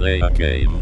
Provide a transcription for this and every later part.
play a game.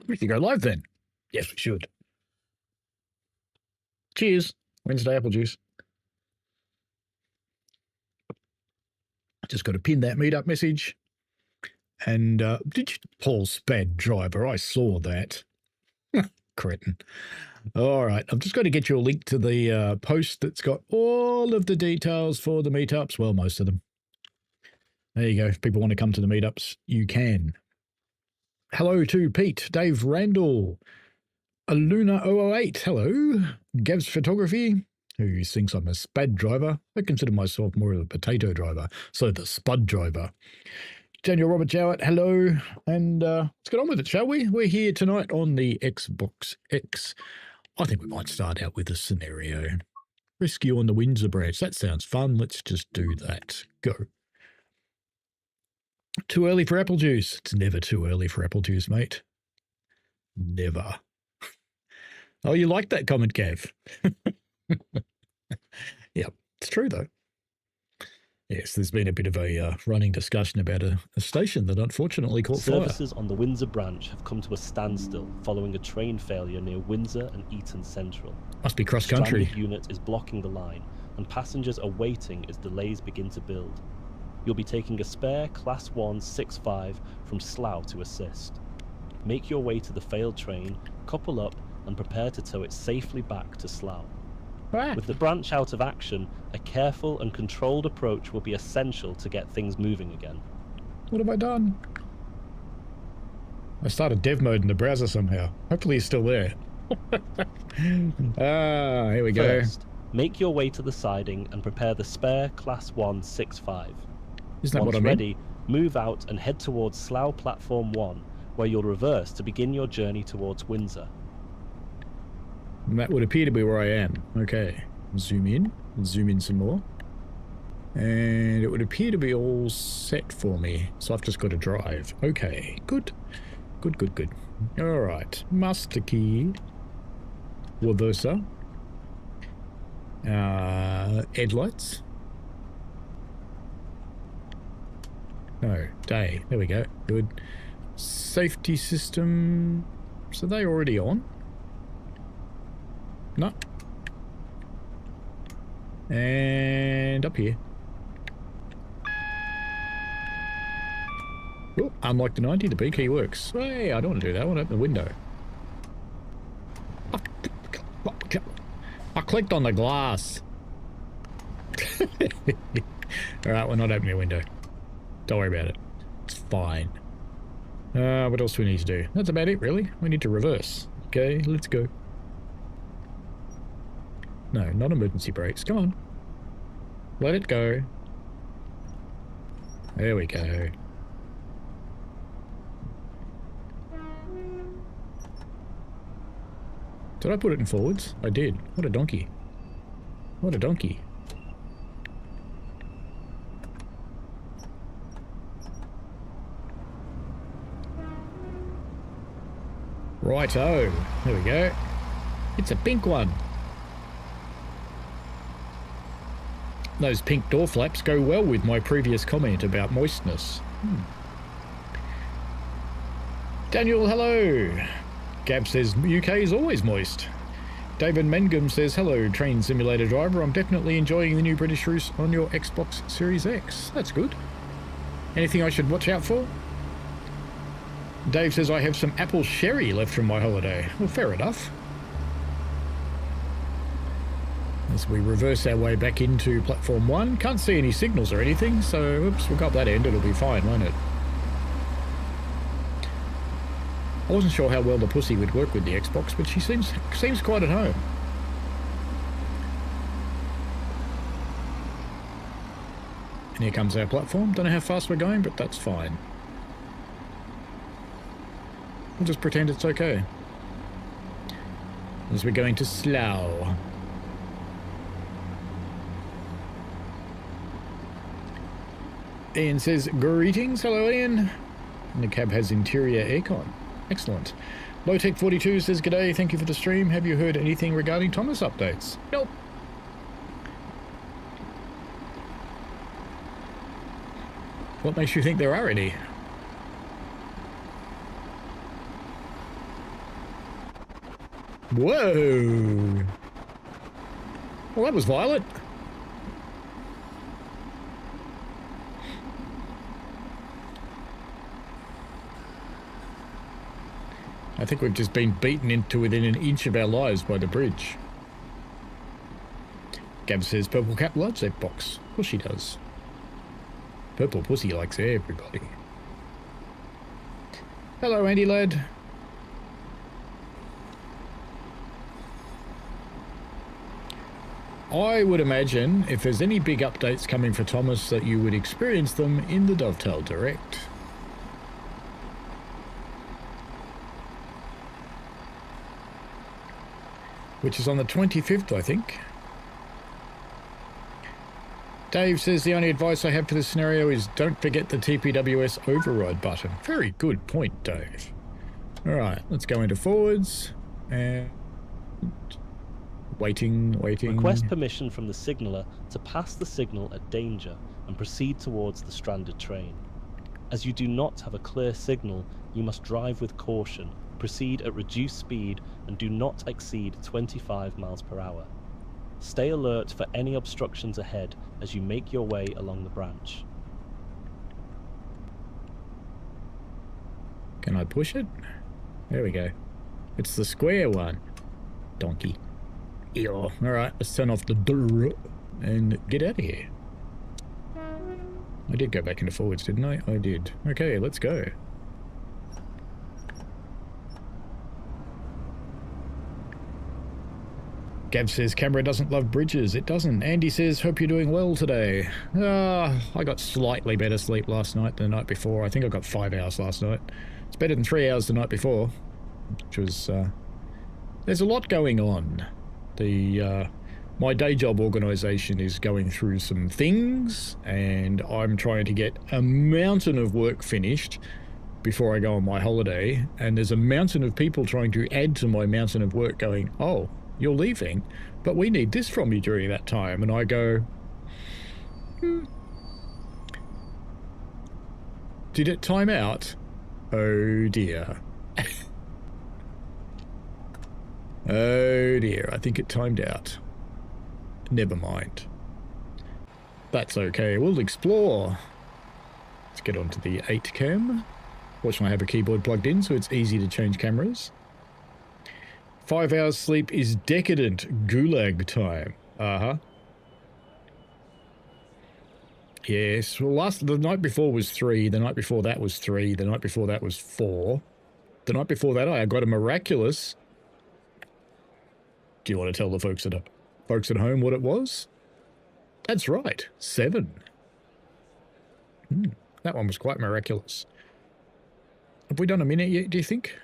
We can go live then. Yes, we should. Cheers. Wednesday apple juice. Just got to pin that meetup message. And did you, Paul Spad driver? I saw that. Cretin. All right. I'm just going to get you a link to the post that's got all of the details for the meetups. Well, most of them. There you go. If people want to come to the meetups, you can. Hello to Pete, Dave Randall, Aluna008, hello, Gav's Photography, who thinks I'm a spad driver. I consider myself more of a potato driver, so the spud driver. Daniel Robert Jowett, hello, and let's get on with it, shall we? We're here tonight on the Xbox X. I think we might start out with a scenario. Rescue on the Windsor branch. That sounds fun. Let's just do that. Go. Too early for apple juice. It's never too early for apple juice, mate. Never. Oh, you like that comment, Gav? Yeah, it's true, though. Yes, there's been a bit of a running discussion about a station that unfortunately caught fire. Services on the Windsor branch have come to a standstill following a train failure near Windsor and Eton Central. Must be cross-country. The stranded unit is blocking the line, and passengers are waiting as delays begin to build. You'll be taking a spare Class 1 6.5 from Slough to assist. Make your way to the failed train, couple up, and prepare to tow it safely back to Slough. With the branch out of action, a careful and controlled approach will be essential to get things moving again. What have I done? I started dev mode in the browser somehow. Hopefully he's still there. Here we go. First, make your way to the siding and prepare the spare Class 1 6.5. Isn't that Once what I mean? ready, move out and head towards Slough Platform 1, where you'll reverse to begin your journey towards Windsor. And that would appear to be where I am. Okay, zoom in some more. And it would appear to be all set for me, so I've just got to drive. Okay, good. Good. All right, master key. Reverser. Headlights. No, day. There we go. Good. Safety system. So they already on? No. And up here. Oh, unlock the 90. The B key works. Hey, I don't want to do that. I want to open the window. I clicked on the glass. Alright, we're not opening a window. Don't worry about it. It's fine. What else do we need to do? That's about it, really. We need to reverse. Okay, let's go. No, not emergency brakes. Come on. Let it go. There we go. Did I put it in forwards? I did. What a donkey. What a donkey. Righto. There we go. It's a pink one. Those pink door flaps go well with my previous comment about moistness. Daniel, hello. Gab says UK is always moist. David Mangum says, hello, train simulator driver. I'm definitely enjoying the new British Roost on your Xbox Series X. That's good. Anything I should watch out for? Dave says, I have some apple sherry left from my holiday. Well, fair enough. As we reverse our way back into platform 1. Can't see any signals or anything, so oops, we'll go up that end. It'll be fine, won't it? I wasn't sure how well the pussy would work with the Xbox, but she seems quite at home. And here comes our platform. Don't know how fast we're going, but that's fine. We'll just pretend it's okay. As we're going to Slough. Ian says, greetings. Hello, Ian. And the cab has interior aircon. Excellent. Lowtech42 says, g'day, thank you for the stream. Have you heard anything regarding Thomas updates? Nope. What makes you think there are any? Whoa! Well, that was violent. I think we've just been beaten into within an inch of our lives by the bridge. Gab says, Purple Cap loves that box. Of course she does. Purple pussy likes everybody. Hello, Andy lad. I would imagine if there's any big updates coming for Thomas that you would experience them in the Dovetail Direct. Which is on the 25th, I think. Dave says the only advice I have for this scenario is don't forget the TPWS override button. Very good point, Dave. Alright, let's go into forwards. And... Waiting. Request permission from the signaller to pass the signal at danger and proceed towards the stranded train. As you do not have a clear signal, you must drive with caution, proceed at reduced speed, and do not exceed 25 miles per hour. Stay alert for any obstructions ahead as you make your way along the branch. Can I push it? There we go. It's the square one. Donkey. Yeah. Alright, let's turn off the door and get out of here. I did go back into forwards, didn't I? I did. Okay, let's go. Gav says, camera doesn't love bridges. It doesn't. Andy says, hope you're doing well today. I got slightly better sleep last night than the night before. I think I got 5 hours last night. It's better than 3 hours the night before. Which was, there's a lot going on. My day job organisation is going through some things, and I'm trying to get a mountain of work finished before I go on my holiday, and there's a mountain of people trying to add to my mountain of work going, oh, you're leaving, but we need this from you during that time. And I go, did it time out? Oh dear. Oh dear, I think it timed out. Never mind. That's okay, we'll explore. Let's get onto the 8 cam. Fortunately I have a keyboard plugged in so it's easy to change cameras. 5 hours sleep is decadent gulag time. Uh-huh. Yes, well the night before was 3, the night before that was 3, the night before that was 4. The night before that I got a miraculous... Do you want to tell the folks at home what it was? That's right, 7. That one was quite miraculous. Have we done a minute yet, do you think?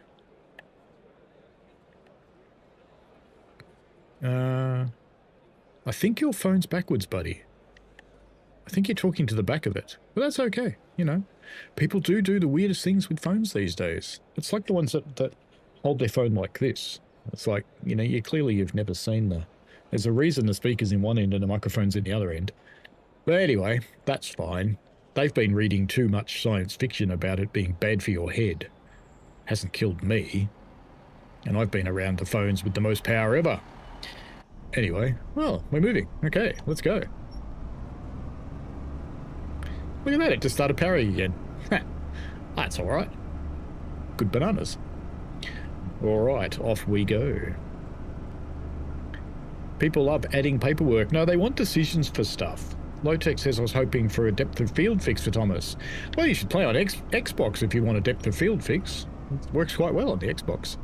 I think your phone's backwards, buddy. I think you're talking to the back of it. But that's okay, you know. People do the weirdest things with phones these days. It's like the ones that hold their phone like this. It's like, you know, you've never seen there's a reason the speaker's in one end and the microphone's in the other end. But anyway, that's fine. They've been reading too much science fiction about it being bad for your head. Hasn't killed me. And I've been around the phones with the most power ever. Anyway, well, we're moving. Okay, let's go. Look at that, it just started powering again. That's alright. Good bananas. Alright, off we go. People love adding paperwork. No, they want decisions for stuff. Lowtech says I was hoping for a depth of field fix for Thomas. Well, you should play on Xbox if you want a depth of field fix. It works quite well on the Xbox.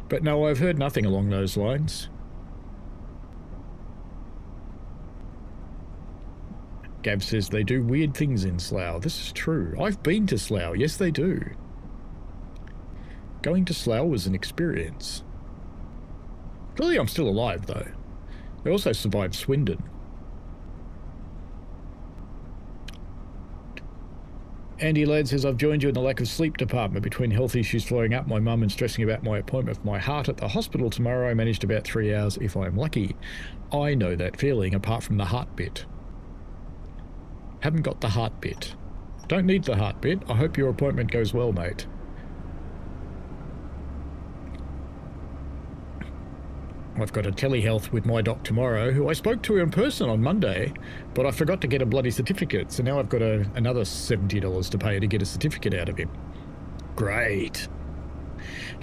But no, I've heard nothing along those lines. Gav says they do weird things in Slough. This is true. I've been to Slough. Yes, they do. Going to Slough was an experience. Clearly I'm still alive, though. I also survived Swindon. Andy Ladd says, I've joined you in the lack of sleep department. Between health issues flowing up, my mum, and stressing about my appointment for my heart at the hospital tomorrow, I managed about 3 hours if I'm lucky. I know that feeling, apart from the heart bit. Haven't got the heart bit. Don't need the heart bit. I hope your appointment goes well, mate. I've got a telehealth with my doc tomorrow, who I spoke to in person on Monday, but I forgot to get a bloody certificate, so now I've got another $70 to pay to get a certificate out of him. Great.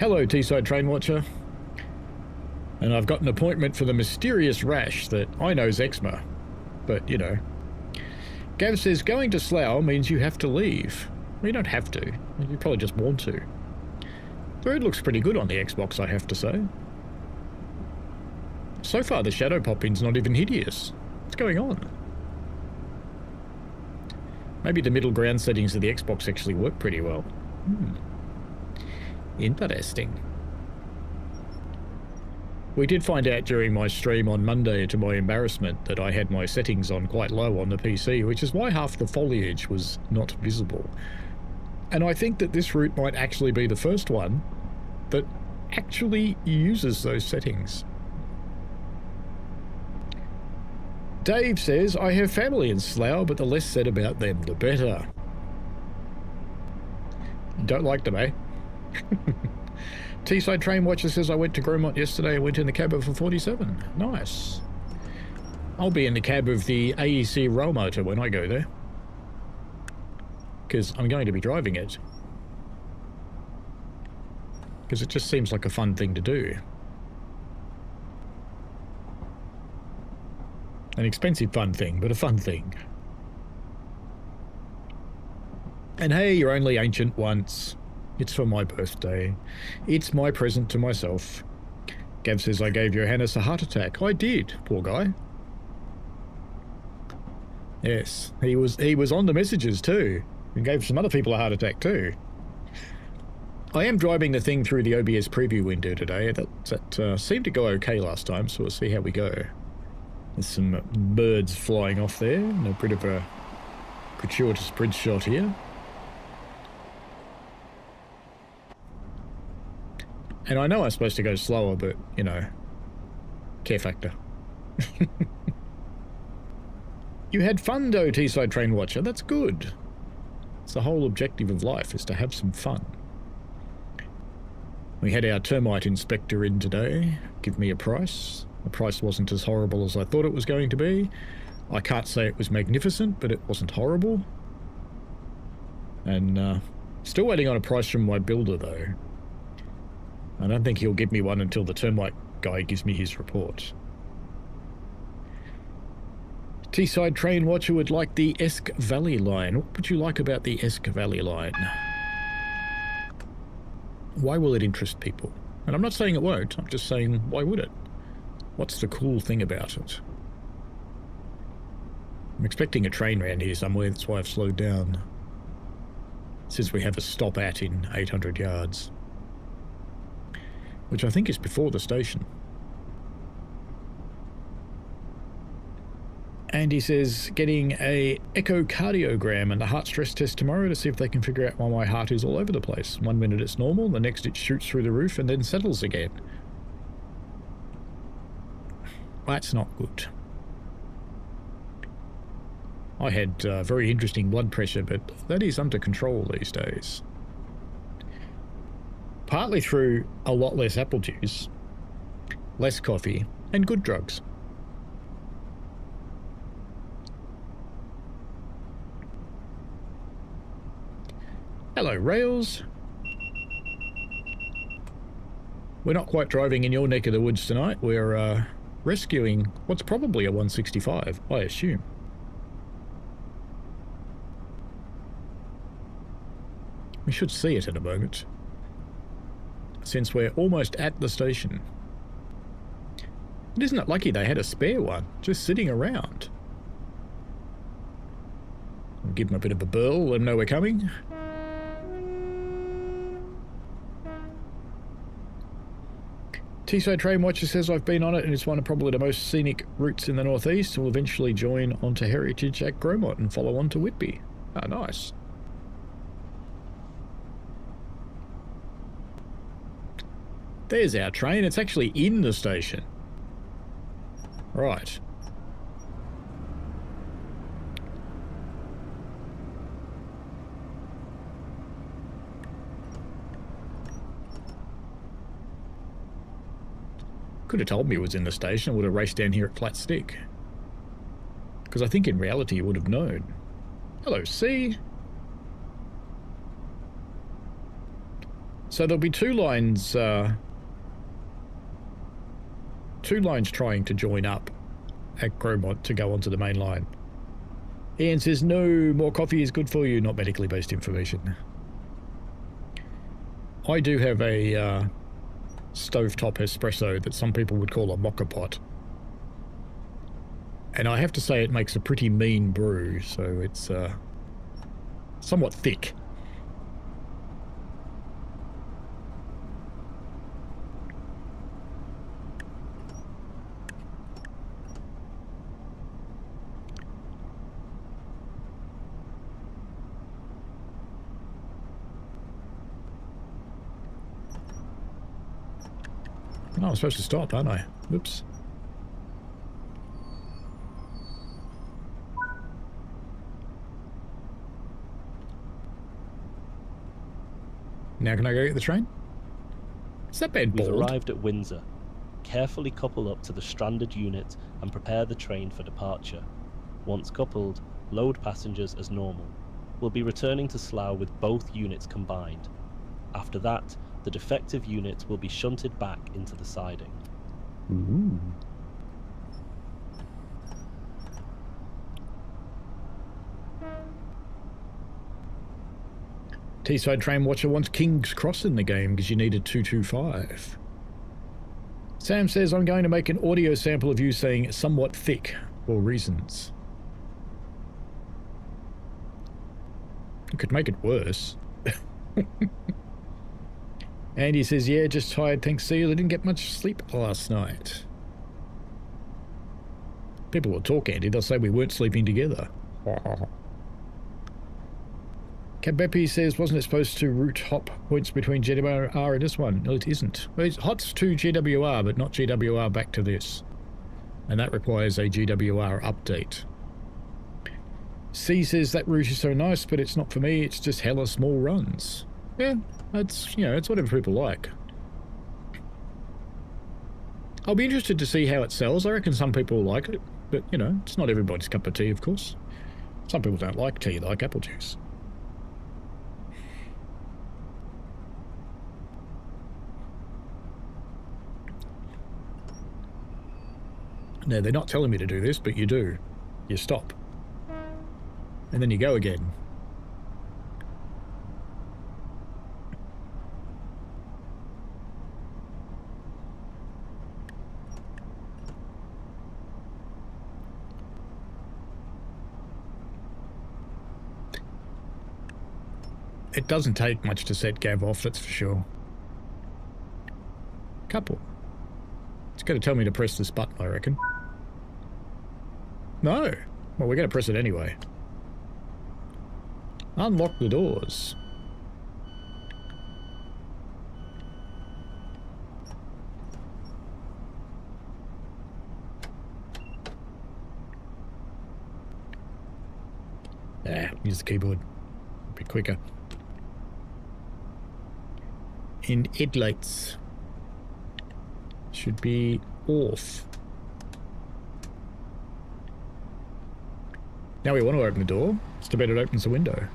Hello, Teesside Train Watcher. And I've got an appointment for the mysterious rash that I know's eczema, but, you know. Gav says, going to Slough means you have to leave. Well, you don't have to. You probably just want to. The road looks pretty good on the Xbox, I have to say. So far, the shadow pop-in's not even hideous. What's going on? Maybe the middle ground settings of the Xbox actually work pretty well. Interesting. We did find out during my stream on Monday, to my embarrassment, that I had my settings on quite low on the PC, which is why half the foliage was not visible. And I think that this route might actually be the first one that actually uses those settings. Dave says, I have family in Slough, but the less said about them, the better. Don't like them, eh? Teesside Train Watcher says, I went to Gromont yesterday and went in the cab of a 47. Nice. I'll be in the cab of the AEC rail motor when I go there, because I'm going to be driving it. Because it just seems like a fun thing to do. An expensive fun thing, but a fun thing. And hey, you're only ancient once. It's for my birthday. It's my present to myself. Gav says I gave Johannes a heart attack. I did, poor guy. Yes, he was on the messages too. And gave some other people a heart attack too. I am driving the thing through the OBS preview window today. That seemed to go okay last time, so we'll see how we go. There's some birds flying off there, and a bit of a gratuitous bridge shot here. And I know I'm supposed to go slower, but, you know, care factor. You had fun though, Teesside Train Watcher. That's good. It's the whole objective of life, is to have some fun. We had our termite inspector in today, give me a price. The price wasn't as horrible as I thought it was going to be. I can't say it was magnificent, but it wasn't horrible. And still waiting on a price from my builder, though. I don't think he'll give me one until the termite guy gives me his report. Teesside Train Watcher would like the Esk Valley line. What would you like about the Esk Valley line? Why will it interest people? And I'm not saying it won't, I'm just saying, why would it? What's the cool thing about it? I'm expecting a train around here somewhere, that's why I've slowed down. It says we have a stop at in 800 yards. Which I think is before the station. And he says, getting a echocardiogram and a heart stress test tomorrow to see if they can figure out why my heart is all over the place. 1 minute it's normal, the next it shoots through the roof and then settles again. That's not good. I had very interesting blood pressure, but that is under control these days. Partly through a lot less apple juice, less coffee, and good drugs. Hello, Rails. We're not quite driving in your neck of the woods tonight. We're rescuing what's probably a 165, I assume. We should see it in a moment, since we're almost at the station. And isn't it lucky they had a spare one just sitting around? give them a bit of a burl, let them know we're coming. T-Side Train Watcher says, I've been on it and it's one of probably the most scenic routes in the northeast. We'll eventually join onto Heritage at Gromont and follow on to Whitby. Ah, nice. There's our train. It's actually in the station. Right. Could have told me it was in the station. I would have raced down here at Flat Stick. Because I think in reality you would have known. Hello, C. So there'll be two lines trying to join up at Gromont to go onto the main line. Ian says, no, more coffee is good for you, not medically based information. I do have a stovetop espresso that some people would call a mocha pot. And I have to say it makes a pretty mean brew, so it's somewhat thick. Oh, I'm supposed to stop, aren't I? Oops. Now can I go get the train? Is that bed We've bald? arrived at Windsor. Carefully couple up to the stranded unit and prepare the train for departure. Once coupled, load passengers as normal. We'll be returning to Slough with both units combined. After that, the defective unit will be shunted back into the siding. Ooh. T-Side Train Watcher wants King's Cross in the game because you needed 225. Sam says, I'm going to make an audio sample of you saying somewhat thick for reasons. You could make it worse. Andy says, yeah, just tired, thanks, see you. I didn't get much sleep last night. People will talk, Andy. They'll say we weren't sleeping together. Kabepi says, wasn't it supposed to route hop points between GWR and this one? No, it isn't. Well, it's hots to GWR, but not GWR back to this. And that requires a GWR update. C says, that route is so nice, but it's not for me. It's just hella small runs. Yeah, that's, you know, it's whatever people like. I'll be interested to see how it sells. I reckon some people like it, but, you know, it's not everybody's cup of tea, of course. Some people don't like tea, they like apple juice. No, they're not telling me to do this, but you do. You stop. And then you go again. It doesn't take much to set Gav off, that's for sure. Couple. It's going to tell me to press this button, I reckon. No. Well, we're going to press it anyway. Unlock the doors. Ah, use the keyboard. A bit quicker. And headlights should be off. Now we want to open the door. It's to bet it opens the window.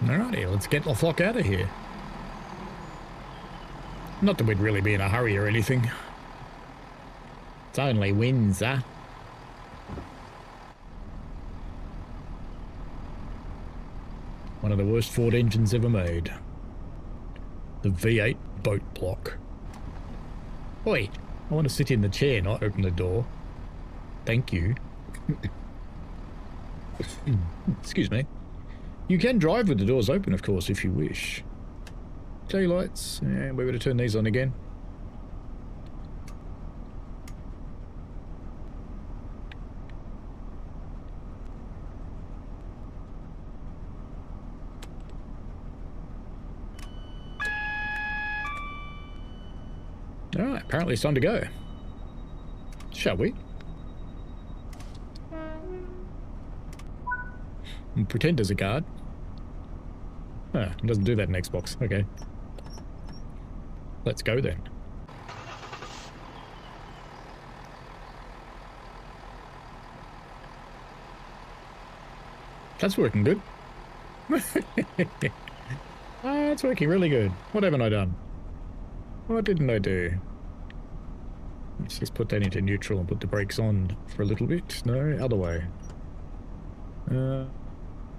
Alrighty, let's get the flock out of here. Not that we'd really be in a hurry or anything. It's only Windsor. One of the worst Ford engines ever made. The V8 boat block. Oi, I want to sit in the chair, not open the door. Thank you. Excuse me. You can drive with the doors open, of course, if you wish. Taillights. Yeah, we better turn these on again. Alright, apparently it's time to go. Shall we? And pretend as a guard. Oh, it doesn't do that in Xbox. Okay. Let's go then. That's working good. It's working really good. What haven't I done? What didn't I do? Let's just put that into neutral and put the brakes on for a little bit. No, other way.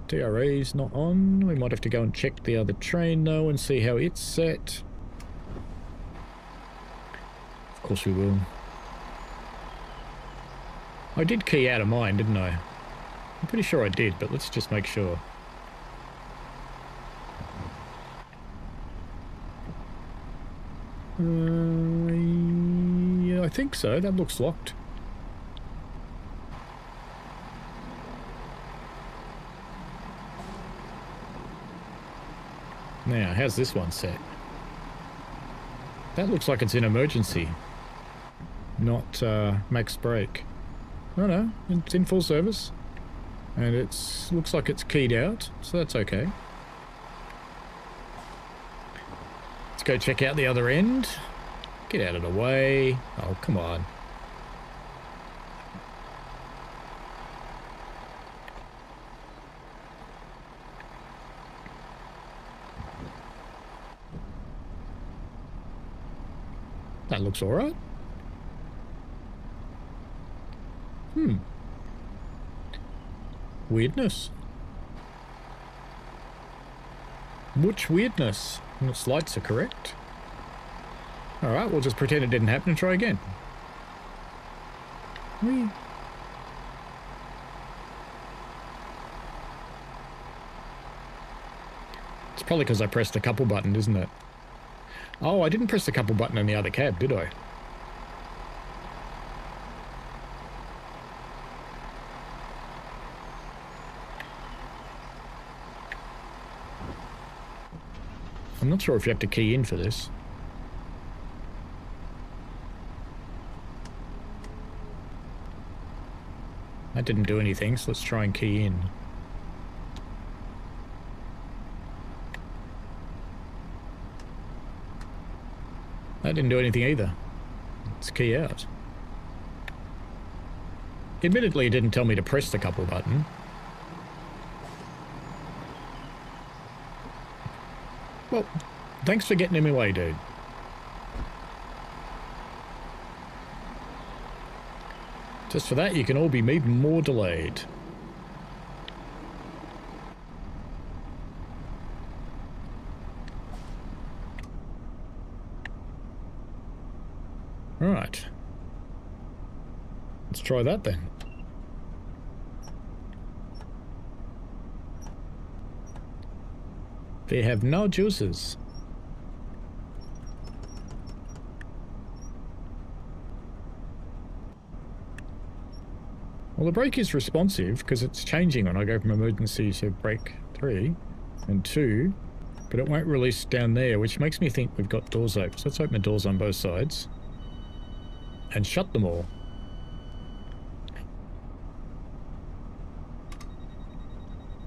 DRA's not on. We might have to go and check the other train though and see how it's set. Of course we will. I did key out of mine, didn't I? I'm pretty sure I did, but let's just make sure. Yeah, I think so. That looks locked. Now, how's this one set? That looks like it's in emergency, not max brake. Oh no, it's in full service. And it looks like it's keyed out, so that's okay. Let's go check out the other end. Get out of the way. Oh, come on. That looks alright. Weirdness. Which weirdness? And its lights are correct. Alright, we'll just pretend it didn't happen and try again. Whee. It's probably because I pressed the couple button, isn't it? Oh, I didn't press the couple button in the other cab, did I? I'm not sure if you have to key in for this. That didn't do anything, so let's try and key in. That didn't do anything either. Let's key out. Admittedly, it didn't tell me to press the couple button. Well, thanks for getting in my way, dude. Just for that, you can all be even more delayed. Right. Let's try that then. They have no juices. Well, the brake is responsive because it's changing when I go from emergency to brake 3 and 2, but it won't release down there, which makes me think we've got doors open. So let's open the doors on both sides and shut them all.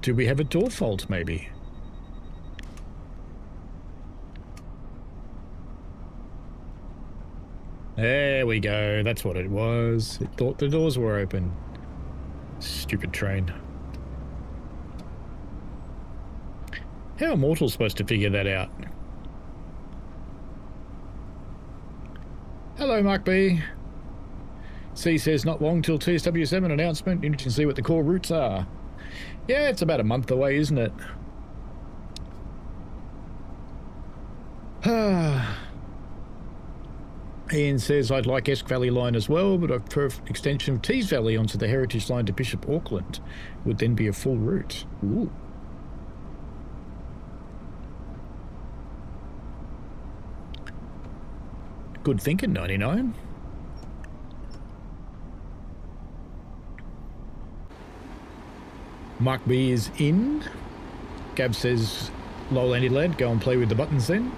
Do we have a door fault, maybe? There we go. That's what it was. It thought the doors were open. Stupid train. How are mortals supposed to figure that out? Hello, Mark B. C says not long till TSW7 announcement. You can see what the core routes are. Yeah, it's about a month away, isn't it? Ian says I'd like Esk Valley line as well, but I prefer extension of Tees Valley onto the Heritage line to Bishop Auckland. Would then be a full route. Ooh. Good thinking, 99. Mark B is in. Gab says, lol, Andy lad, go and play with the buttons then.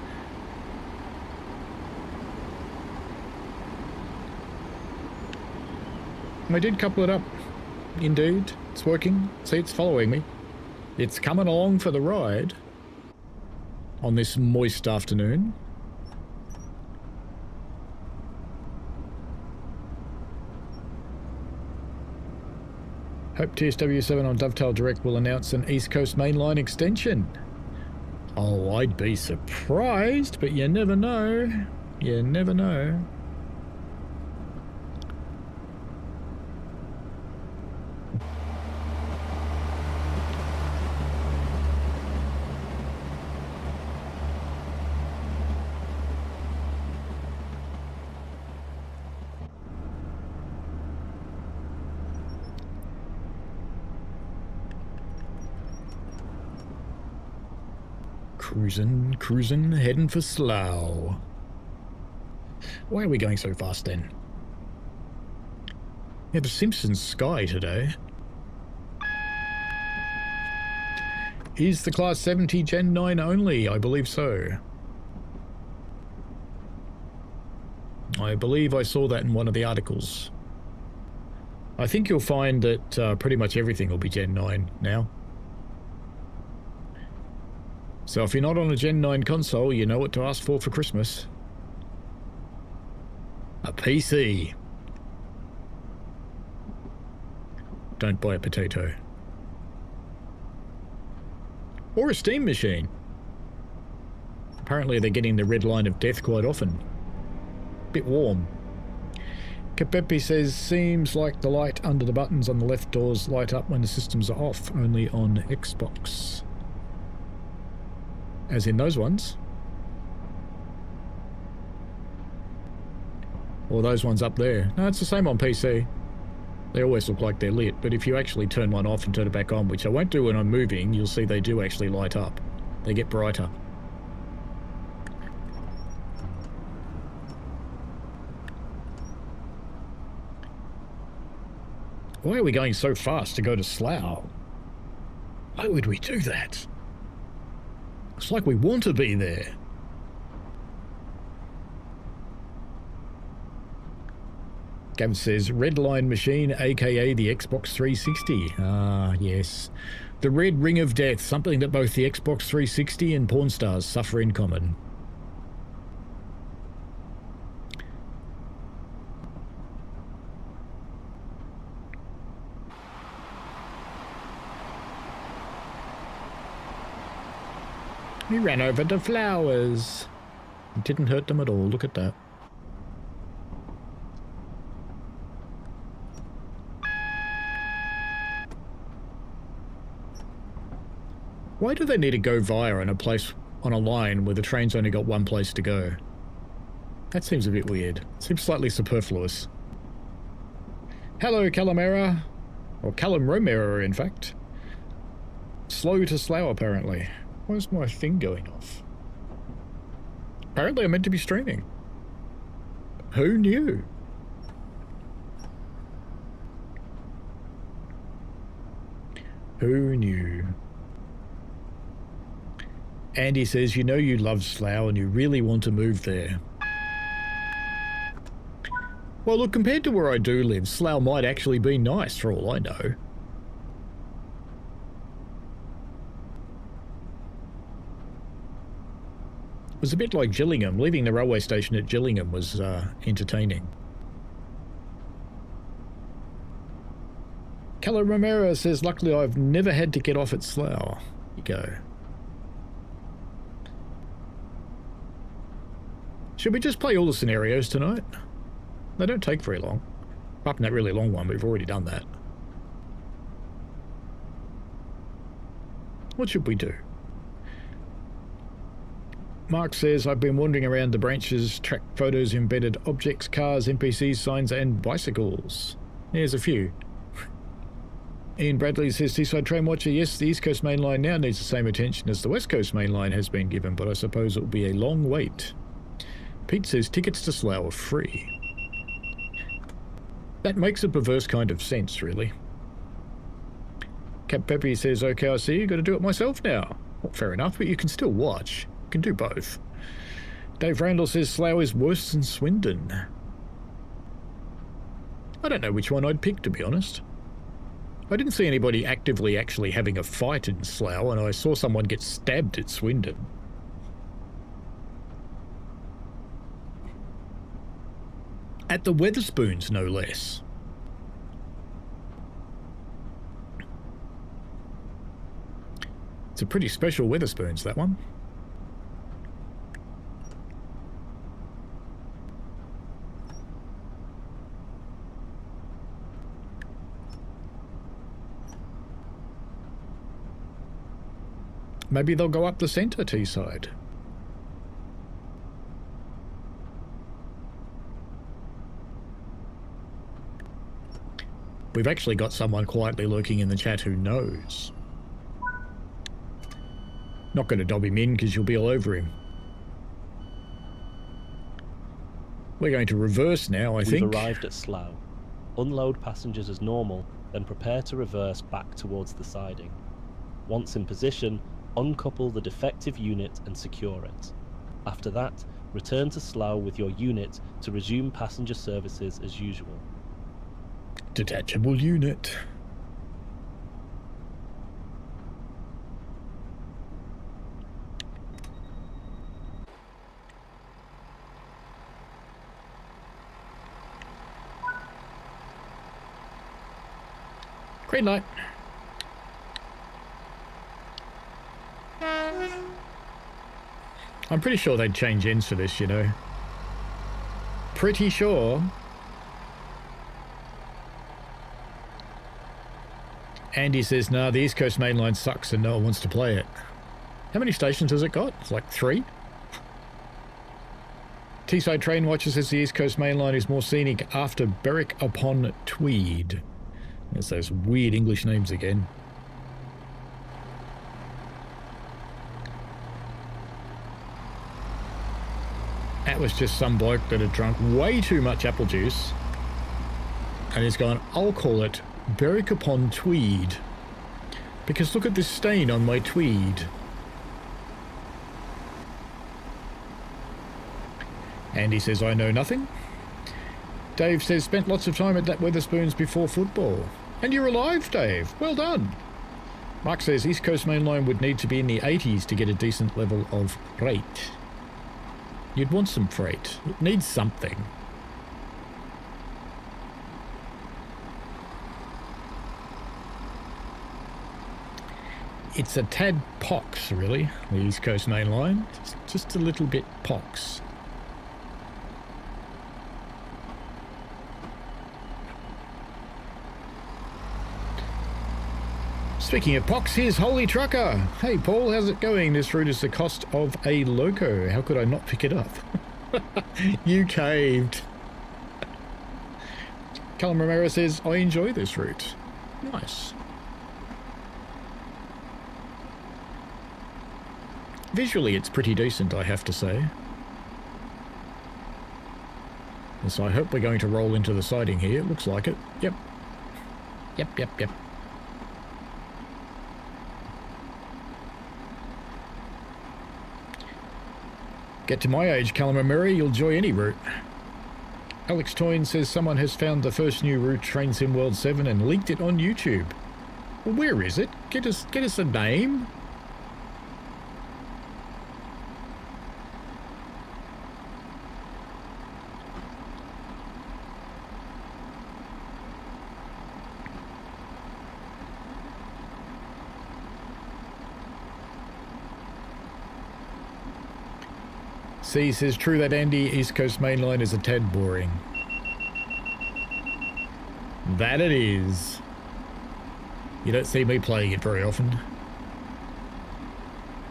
I did couple it up. Indeed. It's working. See, it's following me. It's coming along for the ride on this moist afternoon. Hope TSW7 on Dovetail Direct will announce an East Coast mainline extension. Oh, I'd be surprised, but you never know. You never know. Cruising, heading for Slough. Why are we going so fast then? Yeah, the Simpsons Sky today. Is the Class 70 Gen 9 only? I believe so. I believe I saw that in one of the articles. I think you'll find that pretty much everything will be Gen 9 now. So if you're not on a Gen 9 console, you know what to ask for Christmas. A PC. Don't buy a potato. Or a Steam machine. Apparently they're getting the red line of death quite often. Bit warm. Kapepe says, seems like the light under the buttons on the left doors light up when the systems are off, only on Xbox. As in those ones. Or those ones up there. No, it's the same on PC. They always look like they're lit, but if you actually turn one off and turn it back on, which I won't do when I'm moving, you'll see they do actually light up. They get brighter. Why are we going so fast to go to Slough? Why would we do that? It's like we want to be there. Gav says, red line machine, aka the Xbox 360. Ah, yes. The red ring of death, something that both the Xbox 360 and Pawn Stars suffer in common. He ran over the flowers. It didn't hurt them at all. Look at that. Why do they need to go via on a line where the train's only got one place to go? That seems a bit weird. Seems slightly superfluous. Hello, Calamera. Or Callum Romero, in fact. Slow to Slough, apparently. Why's my thing going off? Apparently I'm meant to be streaming. Who knew? Who knew? Andy says, you know you love Slough and you really want to move there. Well, look, compared to where I do live, Slough might actually be nice for all I know. It was a bit like Gillingham. Leaving the railway station at Gillingham was entertaining. Calo Romero says, luckily I've never had to get off at Slough. You go. Should we just play all the scenarios tonight? They don't take very long. Apart from that really long one, we've already done that. What should we do? Mark says, I've been wandering around the branches, tracked photos, embedded objects, cars, NPCs, signs, and bicycles. There's a few. Ian Bradley says, Teesside Train Watcher, yes, the East Coast Main Line now needs the same attention as the West Coast Main Line has been given, but I suppose it will be a long wait. Pete says, tickets to Slough are free. That makes a perverse kind of sense, really. Cap Peppy says, okay, I see you, got to do it myself now. Well, fair enough, but you can still watch. You can do both. Dave Randall says, Slough is worse than Swindon. I don't know which one I'd pick, to be honest. I didn't see anybody actively actually having a fight in Slough, and I saw someone get stabbed at Swindon. At the Wetherspoons, no less. It's a pretty special Wetherspoons, that one. Maybe they'll go up the centre Teesside. We've actually got someone quietly lurking in the chat who knows. Not going to dob him in because you'll be all over him. We're going to reverse now, I think. We've arrived at Slough. Unload passengers as normal, then prepare to reverse back towards the siding. Once in position, uncouple the defective unit and secure it. After that, return to Slough with your unit to resume passenger services as usual. Detachable unit. Green light. I'm pretty sure they'd change ends for this, you know. Pretty sure. Andy says, nah, the East Coast Main Line sucks and no one wants to play it. How many stations has it got? It's like 3? Teesside Train Watcher says the East Coast Main Line is more scenic after Berwick upon Tweed. There's those weird English names again. That was just some bloke that had drunk way too much apple juice. And he's gone, I'll call it Berwick upon Tweed. Because look at this stain on my tweed. Andy says, I know nothing. Dave says, spent lots of time at that Wetherspoons before football. And you're alive, Dave. Well done. Mark says, East Coast Main Line would need to be in the 80s to get a decent level of freight. You'd want some freight. It needs something. It's a tad pox, really, the East Coast Main Line. Just a little bit pox. Speaking of pox, here's Holy Trucker. Hey Paul, how's it going? This route is the cost of a loco. How could I not pick it up? You caved. Callum Romero says, I enjoy this route. Nice. Visually, it's pretty decent, I have to say. So I hope we're going to roll into the siding here. It looks like it. Yep. Yep. Get to my age, Calamari, you'll enjoy any route. Alex Toyne says someone has found the first new route, Train Sim World 7, and leaked it on YouTube. Well, where is it? Get us a name. C says, true that Andy, East Coast Mainline is a tad boring. That it is. You don't see me playing it very often.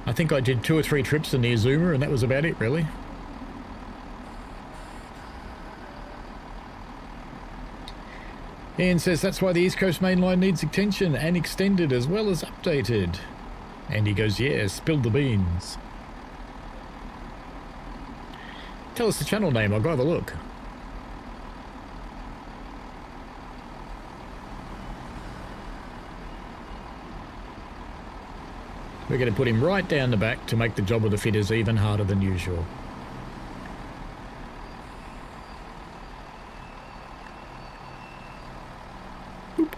I think I did 2 or 3 trips in the Azuma, and that was about it, really. Ian says, that's why the East Coast Mainline needs attention and extended as well as updated. And he goes, yeah, spilled the beans. Tell us the channel name, I'll go have a look. We're going to put him right down the back to make the job of the fitters even harder than usual. Boop.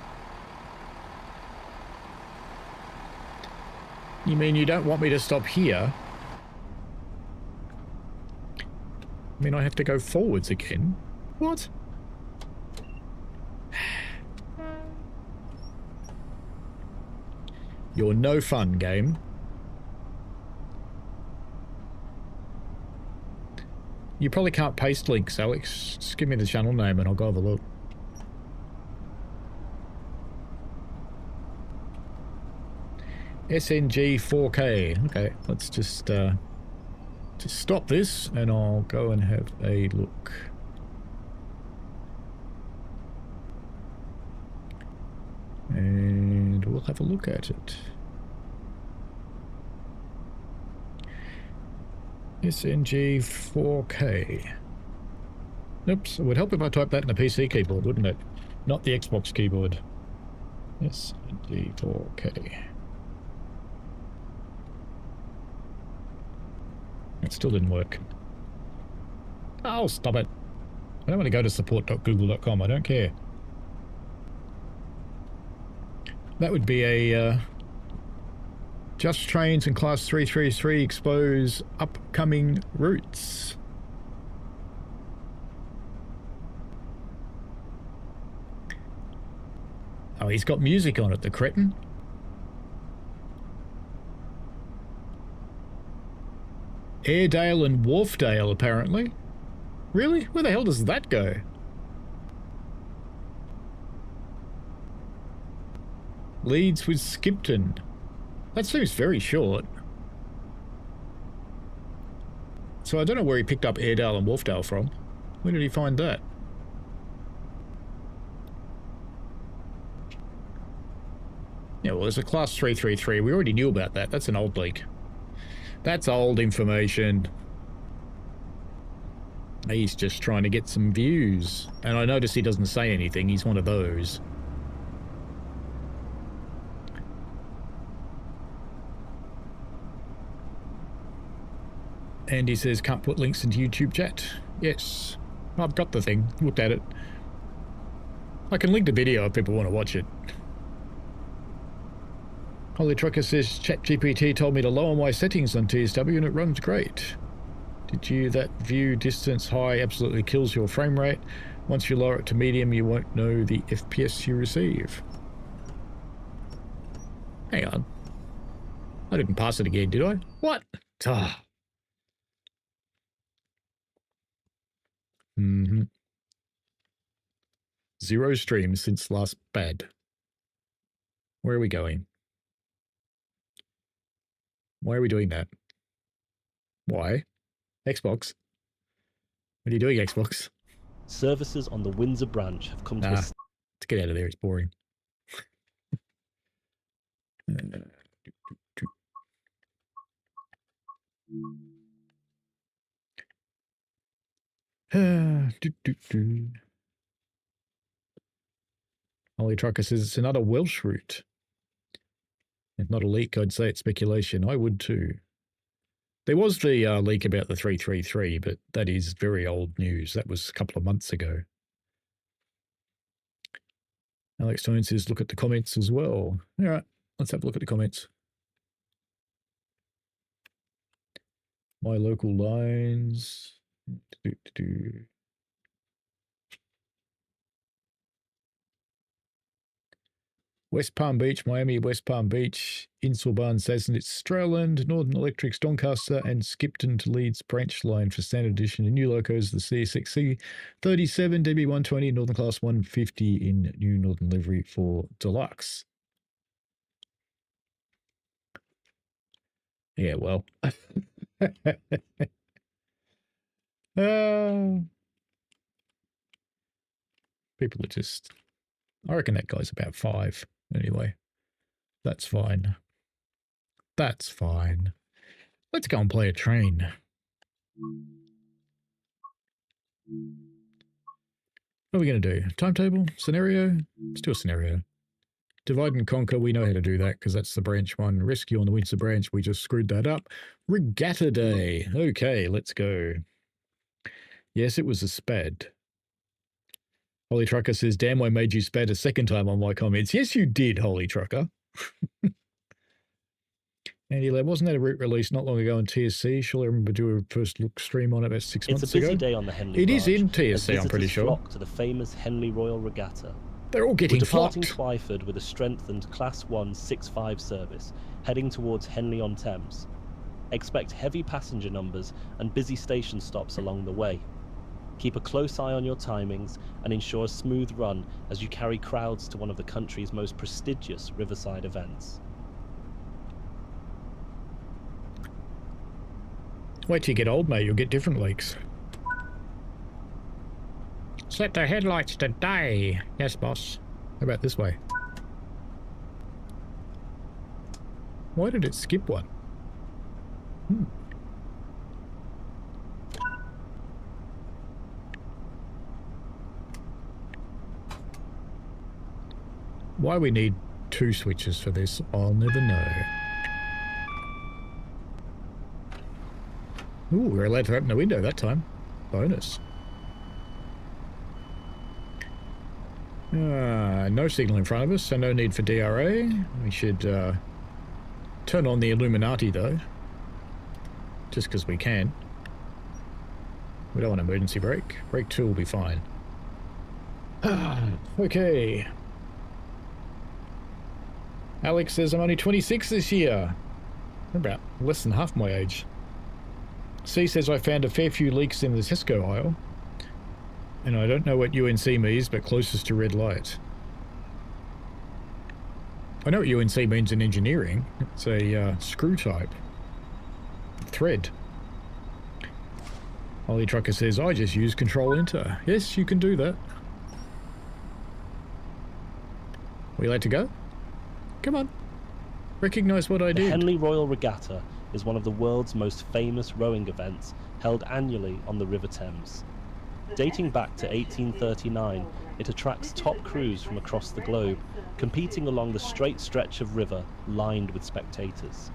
You mean you don't want me to stop here? I mean, I have to go forwards again? What? You're no fun, game. You probably can't paste links, Alex. Just give me the channel name and I'll go have a look. SNG 4K. Okay, let's just stop this and I'll go and have a look. And we'll have a look at it. SNG 4K. Oops, it would help if I typed that in a PC keyboard, wouldn't it? Not the Xbox keyboard. SNG 4K. It still didn't work. Oh, stop it. I don't want to go to support.google.com. I don't care. That would be a Just Trains and Class 333 expose upcoming routes. Oh, he's got music on it, the cretin. Airedale and Wharfdale, apparently. Really? Where the hell does that go? Leeds with Skipton. That seems very short. So I don't know where he picked up Airedale and Wharfdale from. Where did he find that? Yeah, well, there's a Class 333. We already knew about that. That's an old leak. That's old information. He's just trying to get some views. And I notice he doesn't say anything. He's one of those. And he says, can't put links into YouTube chat. Yes. I've got the thing. Looked at it. I can link the video if people want to watch it. Holy Trucker says, ChatGPT told me to lower my settings on TSW and it runs great. Did you that view distance high absolutely kills your frame rate? Once you lower it to medium, you won't know the FPS you receive. Hang on. I didn't pass it again, did I? What? Ah. Mm-hmm. 0 streams since last bad. Where are we going? Why are we doing that? Why? Xbox? What are you doing, Xbox? Services on the Windsor branch have come to a... To get out of there, it's boring. Holy Trucker says it's another Welsh route. If not a leak, I'd say it's speculation. I would too. There was the leak about the 333, but that is very old news. That was a couple of months ago. Alex Stone says, look at the comments as well. All right, let's have a look at the comments. My local lines. West Palm Beach, Miami, West Palm Beach, Inselbarn, Sassnitz, Strowland, Northern Electrics, Doncaster, and Skipton to Leeds branch line for standard edition. And new locos, the CSXC 37, DB120, Northern Class 150 in new Northern livery for Deluxe. Yeah, well. People are just... I reckon that guy's about 5. Anyway, that's fine. That's fine. Let's go and play a train. What are we going to do? Timetable? Scenario? Let's do a scenario. Divide and conquer, we know how to do that because that's the branch one. Rescue on the Windsor branch, we just screwed that up. Regatta day. Okay, let's go. Yes, it was a spad. Holy Trucker says, damn, I made you spad a second time on my comments. Yes, you did, Holy Trucker. Andy Lab, wasn't that a route release not long ago on TSC? Surely I remember doing a first look stream on it about 6 months ago. It's a busy day on the Henley It Branch. is in TSC, I'm pretty sure. Flock to the famous Henley Royal Regatta. They're all getting We're departing flocked. Twyford with a strengthened Class 1 6-5 service, heading towards Henley-on-Thames. Expect heavy passenger numbers and busy station stops along the way. Keep a close eye on your timings and ensure a smooth run as you carry crowds to one of the country's most prestigious riverside events. Wait till you get old, mate. You'll get different leaks. Set the headlights today. Yes, boss. How about this way? Why did it skip one? Why we need 2 switches for this, I'll never know. Ooh, we're allowed to open the window that time. Bonus. No signal in front of us, so no need for DRA. We should turn on the Illuminati, though. Just because we can. We don't want emergency brake. Brake 2 will be fine. Okay. Alex says I'm only 26 this year. I'm about less than half my age. C says I found a fair few leaks in the Tesco aisle. And I don't know what UNC means, but closest to red light. I know what UNC means in engineering. It's a screw type. Thread. Ollie Trucker says, I just use Control-Enter. Yes, you can do that. We allowed to go? Come on. Recognise what I did. The Henley Royal Regatta is one of the world's most famous rowing events held annually on the River Thames. Dating back to 1839, it attracts top crews from across the globe, competing along the straight stretch of river lined with spectators.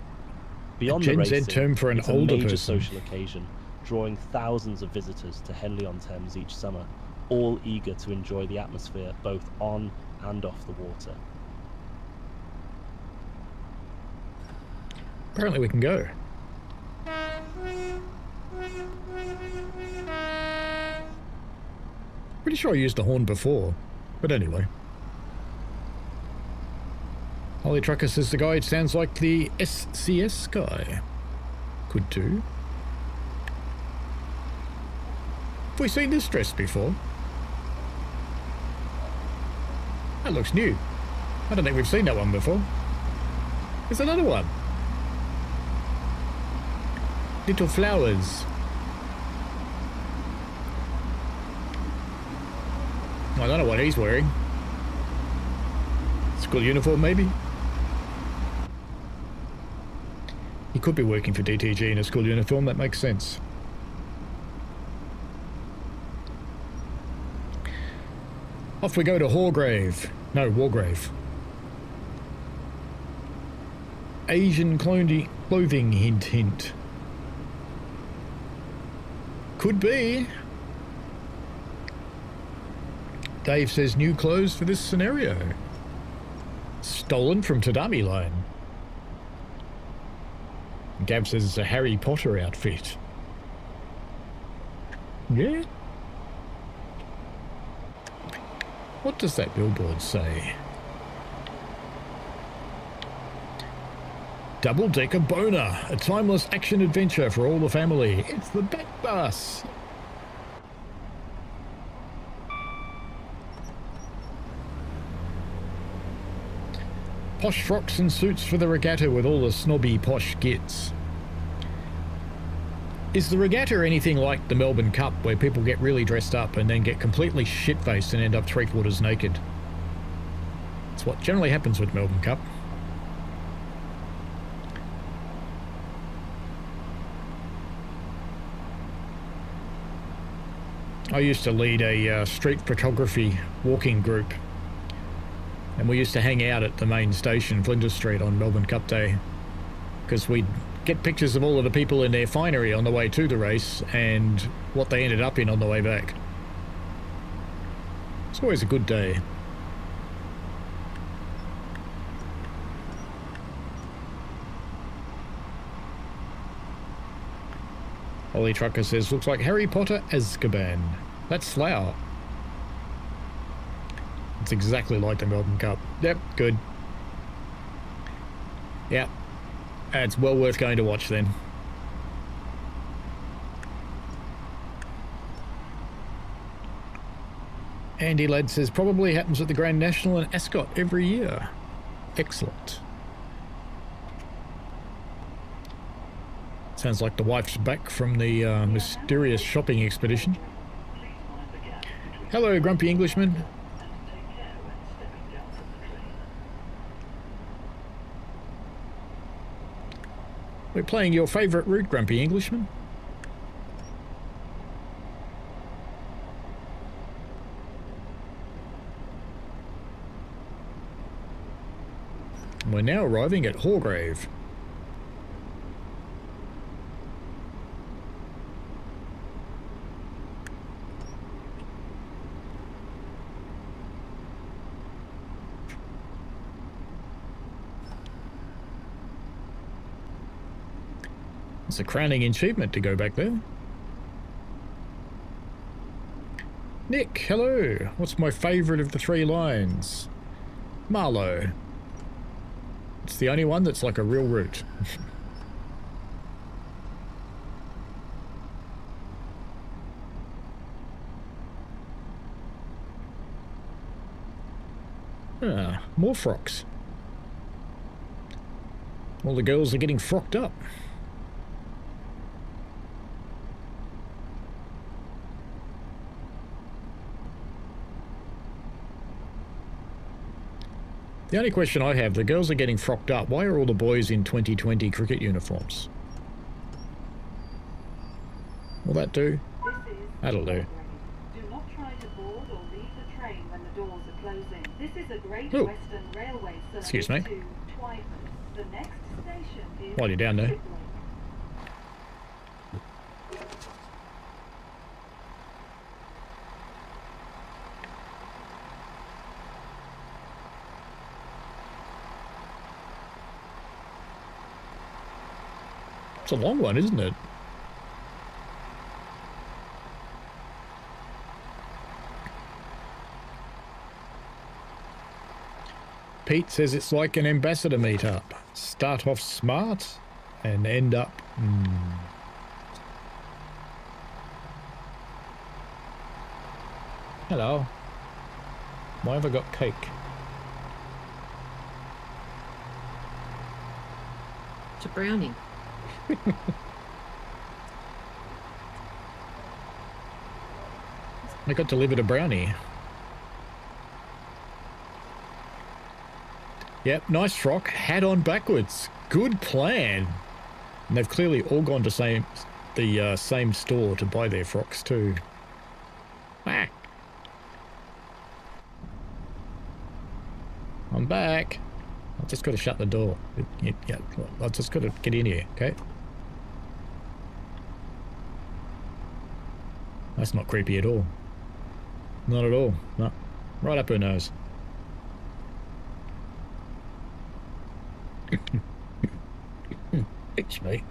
Beyond the racing, term for an it's a older major person. social occasion, drawing thousands of visitors to Henley-on-Thames each summer, all eager to enjoy the atmosphere both on and off the water. Apparently we can go. Pretty sure I used the horn before, but anyway. Holly Trucker says the guy sounds like the SCS guy. Could do. Have we seen this dress before? That looks new. I don't think we've seen that one before. There's another one. Little flowers. I don't know what he's wearing. School uniform, maybe? He could be working for DTG in a school uniform, that makes sense. Off we go to Wargrave. No, Wargrave. Asian clothing, hint, hint. Could be. Dave says new clothes for this scenario. Stolen from Tadami Line. Gab says it's a Harry Potter outfit. Yeah? What does that billboard say? Double-decker boner, a timeless action adventure for all the family. It's the back bus. Posh frocks and suits for the regatta with all the snobby posh gits. Is the regatta anything like the Melbourne Cup, where people get really dressed up and then get completely shit-faced and end up three-quarters naked? It's what generally happens with Melbourne Cup. I used to lead a street photography walking group, and we used to hang out at the main station, Flinders Street, on Melbourne Cup Day, because we'd get pictures of all of the people in their finery on the way to the race and what they ended up in on the way back. It's always a good day. Ollie Trucker says, looks like Harry Potter Azkaban. That's Slough. It's exactly like the Melbourne Cup. Yep, good. Yep. It's well worth going to watch then. Andy Ladd says, probably happens at the Grand National in Ascot every year. Excellent. Sounds like the wife's back from the mysterious shopping expedition. Hello, Grumpy Englishman. We're playing your favourite route, Grumpy Englishman. We're now arriving at Horgrave. It's a crowning achievement to go back there. Nick, hello. What's my favourite of the three lines? Marlow. It's the only one that's like a real route. Ah, more frocks. All the girls are getting frocked up. The only question I have, the girls are getting frocked up. Why are all the boys in 2020 cricket uniforms? Will that do? That'll do. Do not try to board or leave the train when the doors are closing. This is a Great Ooh. Western Railway service Excuse me. to Twyford. The next station is While you're down there. Shipley. It's a long one, isn't it? Pete says it's like an ambassador meetup. Start off smart and end up... Hello. Why have I got cake? It's a brownie. I got delivered a brownie. Yep, nice frock. Hat on backwards. Good plan. And they've clearly all gone to the same store to buy their frocks too. Ah. I'm back. I've just got to shut the door. Yeah, I've just got to get in here, okay? That's not creepy at all. Not at all. No. Right up her nose. It's me.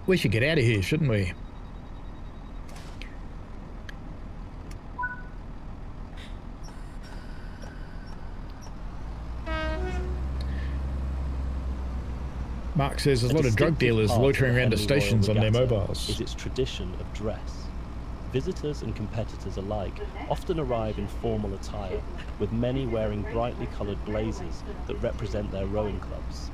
We should get out of here, shouldn't we? Mark says there's a A lot of drug distinctive dealers part of loitering the around the Henley Royal stations on their Regatta mobiles. is its tradition of dress. Visitors and competitors alike often arrive in formal attire, with many wearing brightly coloured blazers that represent their rowing clubs.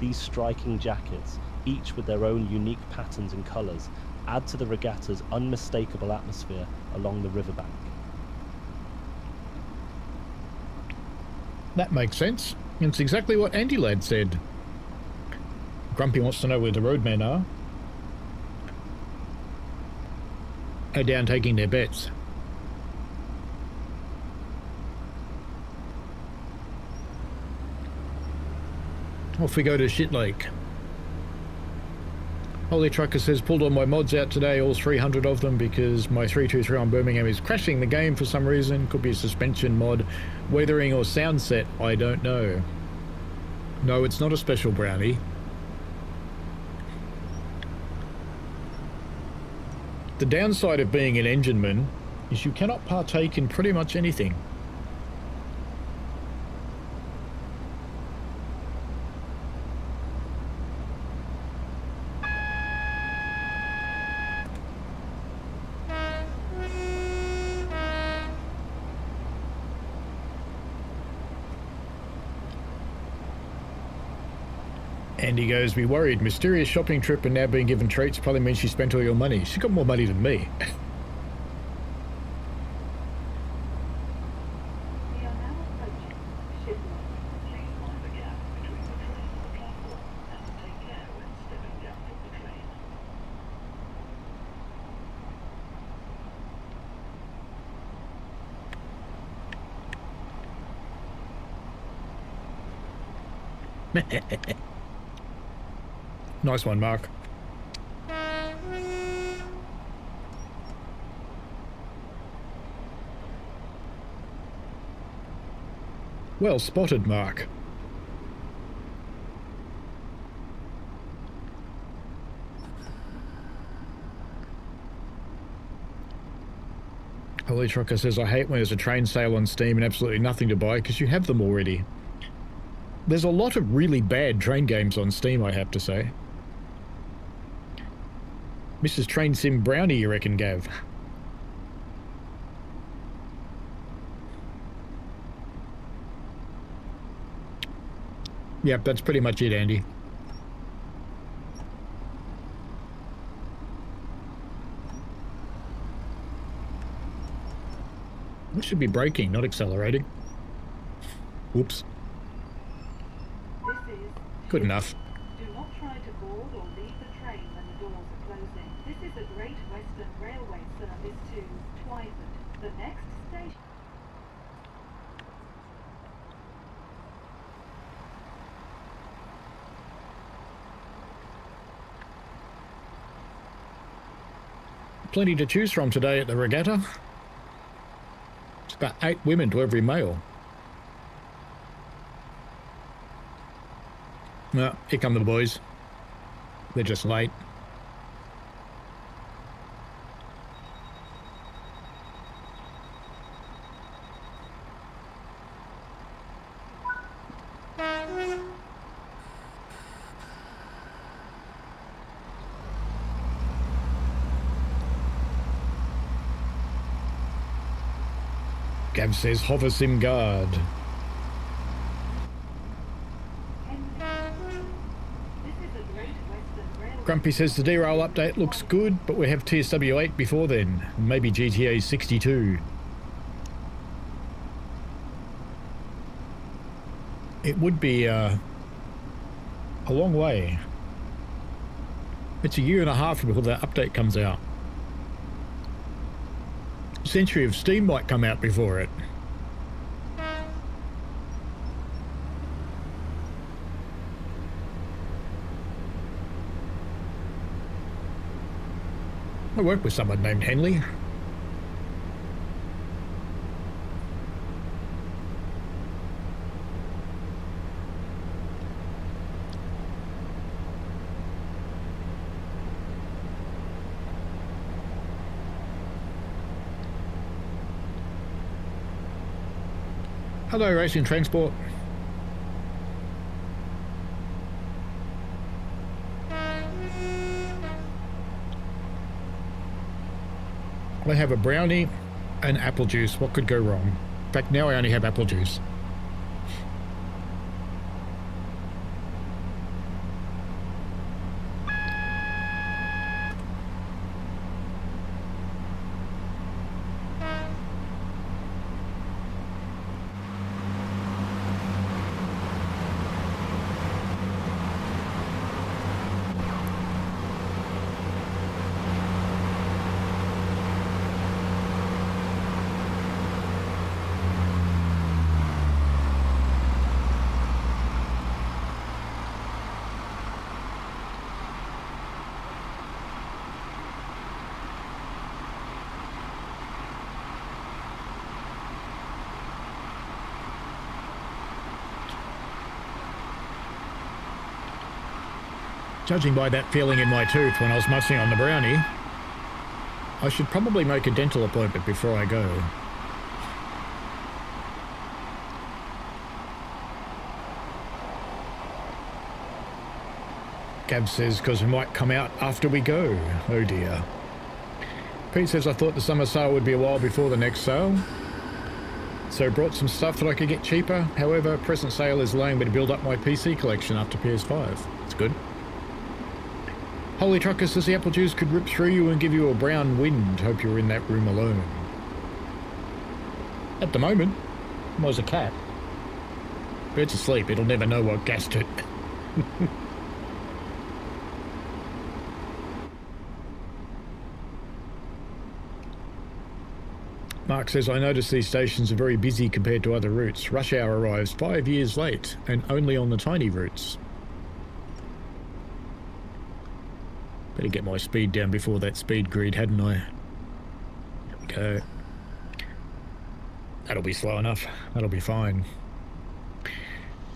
These striking jackets, each with their own unique patterns and colours, add to the regatta's unmistakable atmosphere along the riverbank. That makes sense. It's exactly what Andy Ladd said. Grumpy wants to know where the roadmen are. Are down taking their bets. Off we go to Shit Lake. Holy Trucker says, pulled all my mods out today, all 300 of them, because my 323 on Birmingham is crashing the game for some reason. Could be a suspension mod, weathering or sound set, I don't know. No, it's not a special brownie. The downside of being an engineman is you cannot partake in pretty much anything. Andy goes, be worried. Mysterious shopping trip and now being given treats probably means she spent all your money. She got more money than me. We are now approaching Ship Lake. Please mind the gap between the train and the platform and take care when stepping down from the train. Nice one, Mark. Well spotted, Mark. Holy Trucker says, I hate when there's a train sale on Steam and absolutely nothing to buy because you have them already. There's a lot of really bad train games on Steam, I have to say. Mrs. Train Sim Brownie, you reckon, Gav? Yep, that's pretty much it, Andy. We should be braking, not accelerating. Whoops. This is Good enough. Do not try to board or leave the train when the doors are closing. This is a Great Western Railway service to Twyford. The next station. Plenty to choose from today at the regatta. It's about 8 women to every male. No, here come the boys. They're just late. Gav says hover sim guard. Grumpy says the derail update looks good, but we have TSW 8 before then. Maybe GTA 62. It would be a long way. It's a year and a half before that update comes out. Century of Steam might come out before it. I work with someone named Henley. Hello, Racing Transport. I have a brownie and apple juice. What could go wrong? In fact, now I only have apple juice. Judging by that feeling in my tooth when I was munching on the brownie, I should probably make a dental appointment before I go. Gab says, because it might come out after we go. Oh dear. Pete says, I thought the summer sale would be a while before the next sale. So brought some stuff that I could get cheaper. However, present sale is allowing me to build up my PC collection after PS5. It's good. Holy Trucker says the apple juice could rip through you and give you a brown wind. Hope you're in that room alone. At the moment, I was a cat. Bird's asleep. It'll never know what gassed it. Mark says, I notice these stations are very busy compared to other routes. Rush hour arrives 5 years late and only on the tiny routes. Better get my speed down before that speed grid, hadn't I? There we go. That'll be slow enough. That'll be fine.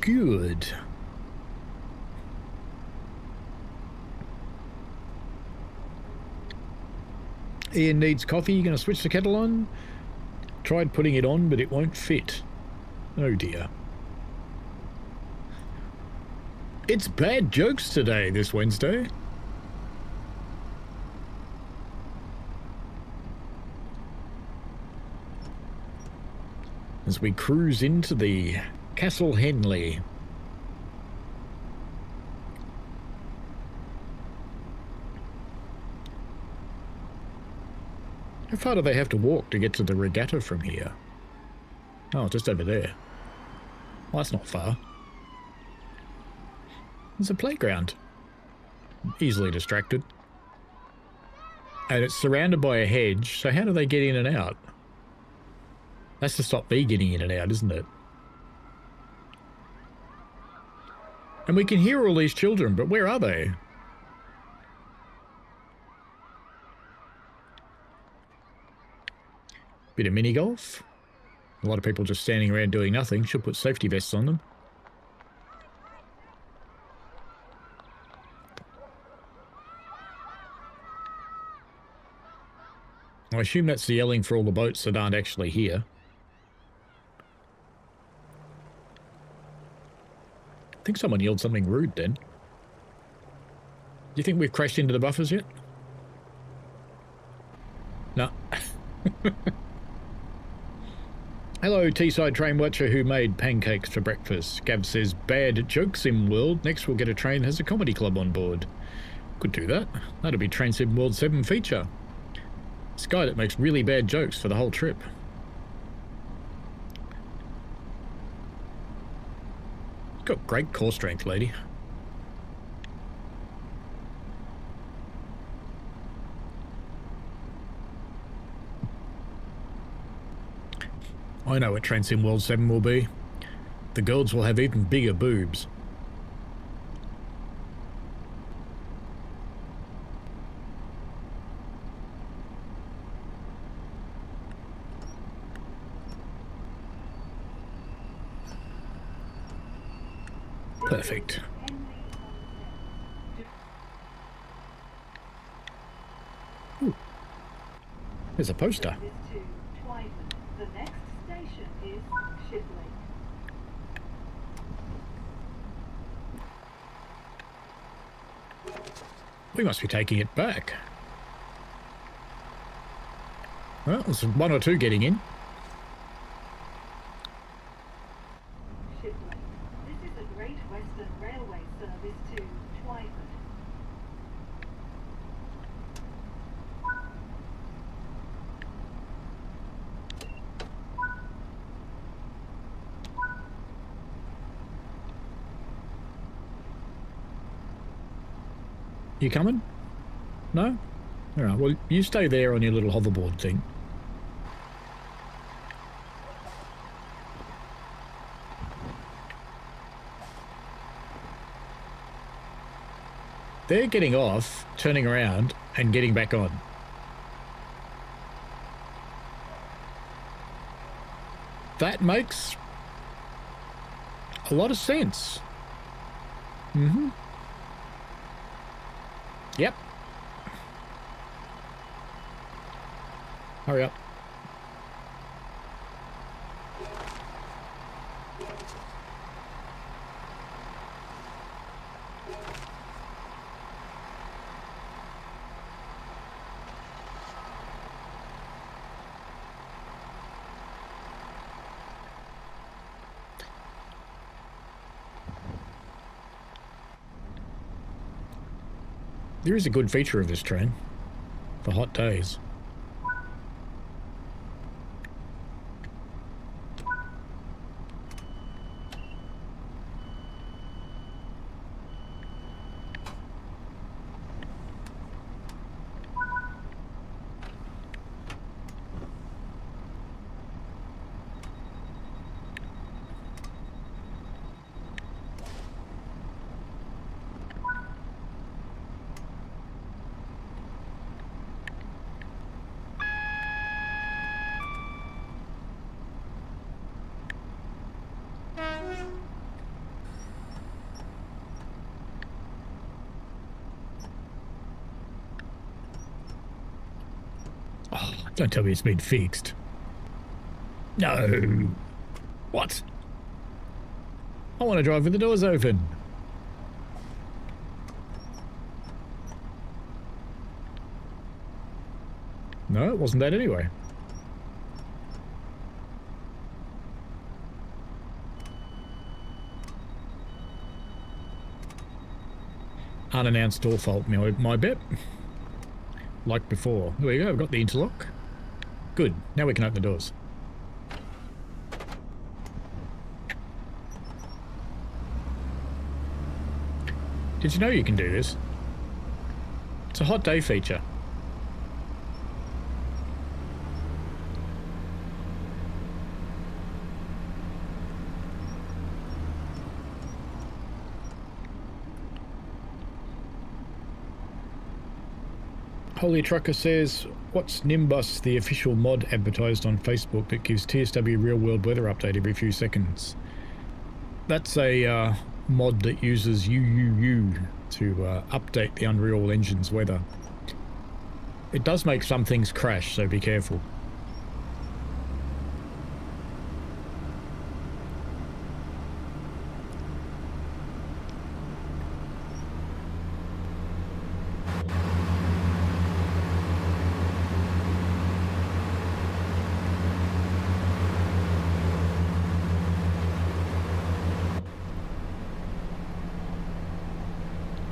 Good. Ian needs coffee. You going to switch the kettle on? Tried putting it on, but it won't fit. Oh dear. It's bad jokes today, this Wednesday. As we cruise into the Castle Henley. How far do they have to walk to get to the regatta from here? Oh, just over there. Well, that's not far. There's a playground. Easily distracted. And it's surrounded by a hedge, so how do they get in and out? That's to stop me getting in and out, isn't it? And we can hear all these children, but where are they? Bit of mini golf. A lot of people just standing around doing nothing. Should put safety vests on them. I assume that's the yelling for all the boats that aren't actually here. I think someone yelled something rude then. Do you think we've crashed into the buffers yet? No. Hello, Teesside train watcher who made pancakes for breakfast. Gav says, bad jokes in world. Next we'll get a train that has a comedy club on board. Could do that. That'll be Train Sim World 7 feature. This guy that makes really bad jokes for the whole trip. Got great core strength, lady. I know what Train Sim World 7 will be. The girls will have even bigger boobs. Perfect. Ooh. There's a poster. The next station is Shipley. We must be taking it back. Well, there's one or two getting in. Shipley. This is a Great Western Railway service to Twyford. You coming? No? All right, well, you stay there on your little hoverboard thing. They're getting off, turning around, and getting back on. That makes a lot of sense. Mm-hmm. Yep. Hurry up. There is a good feature of this train for hot days. Oh, don't tell me it's been fixed. No. What? I want to drive with the doors open. No, it wasn't that anyway. Unannounced door fault, my bet. Like before. There we go, I've got the interlock. Good, now we can open the doors. Did you know you can do this? It's a hot day feature. Holy Trucker says, what's Nimbus, the official mod advertised on Facebook that gives TSW real-world weather update every few seconds? That's a mod that uses UUU to update the Unreal Engine's weather. It does make some things crash, so be careful.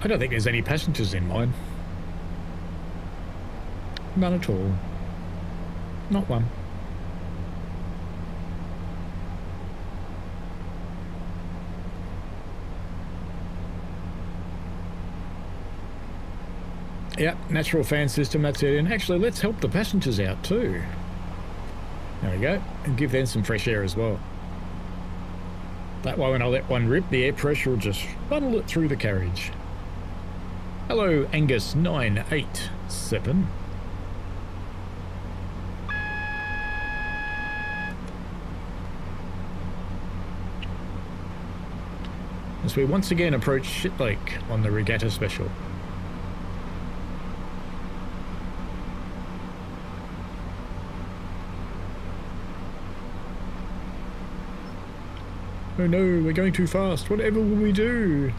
I don't think there's any passengers in mine. None at all. Not one. Yep, natural fan system, that's it. And actually, let's help the passengers out too. There we go. And give them some fresh air as well. That way when I let one rip, the air pressure will just funnel it through the carriage. Hello, Angus 987. As we once again approach Shit Lake on the Regatta Special. Oh no, we're going too fast. Whatever will we do?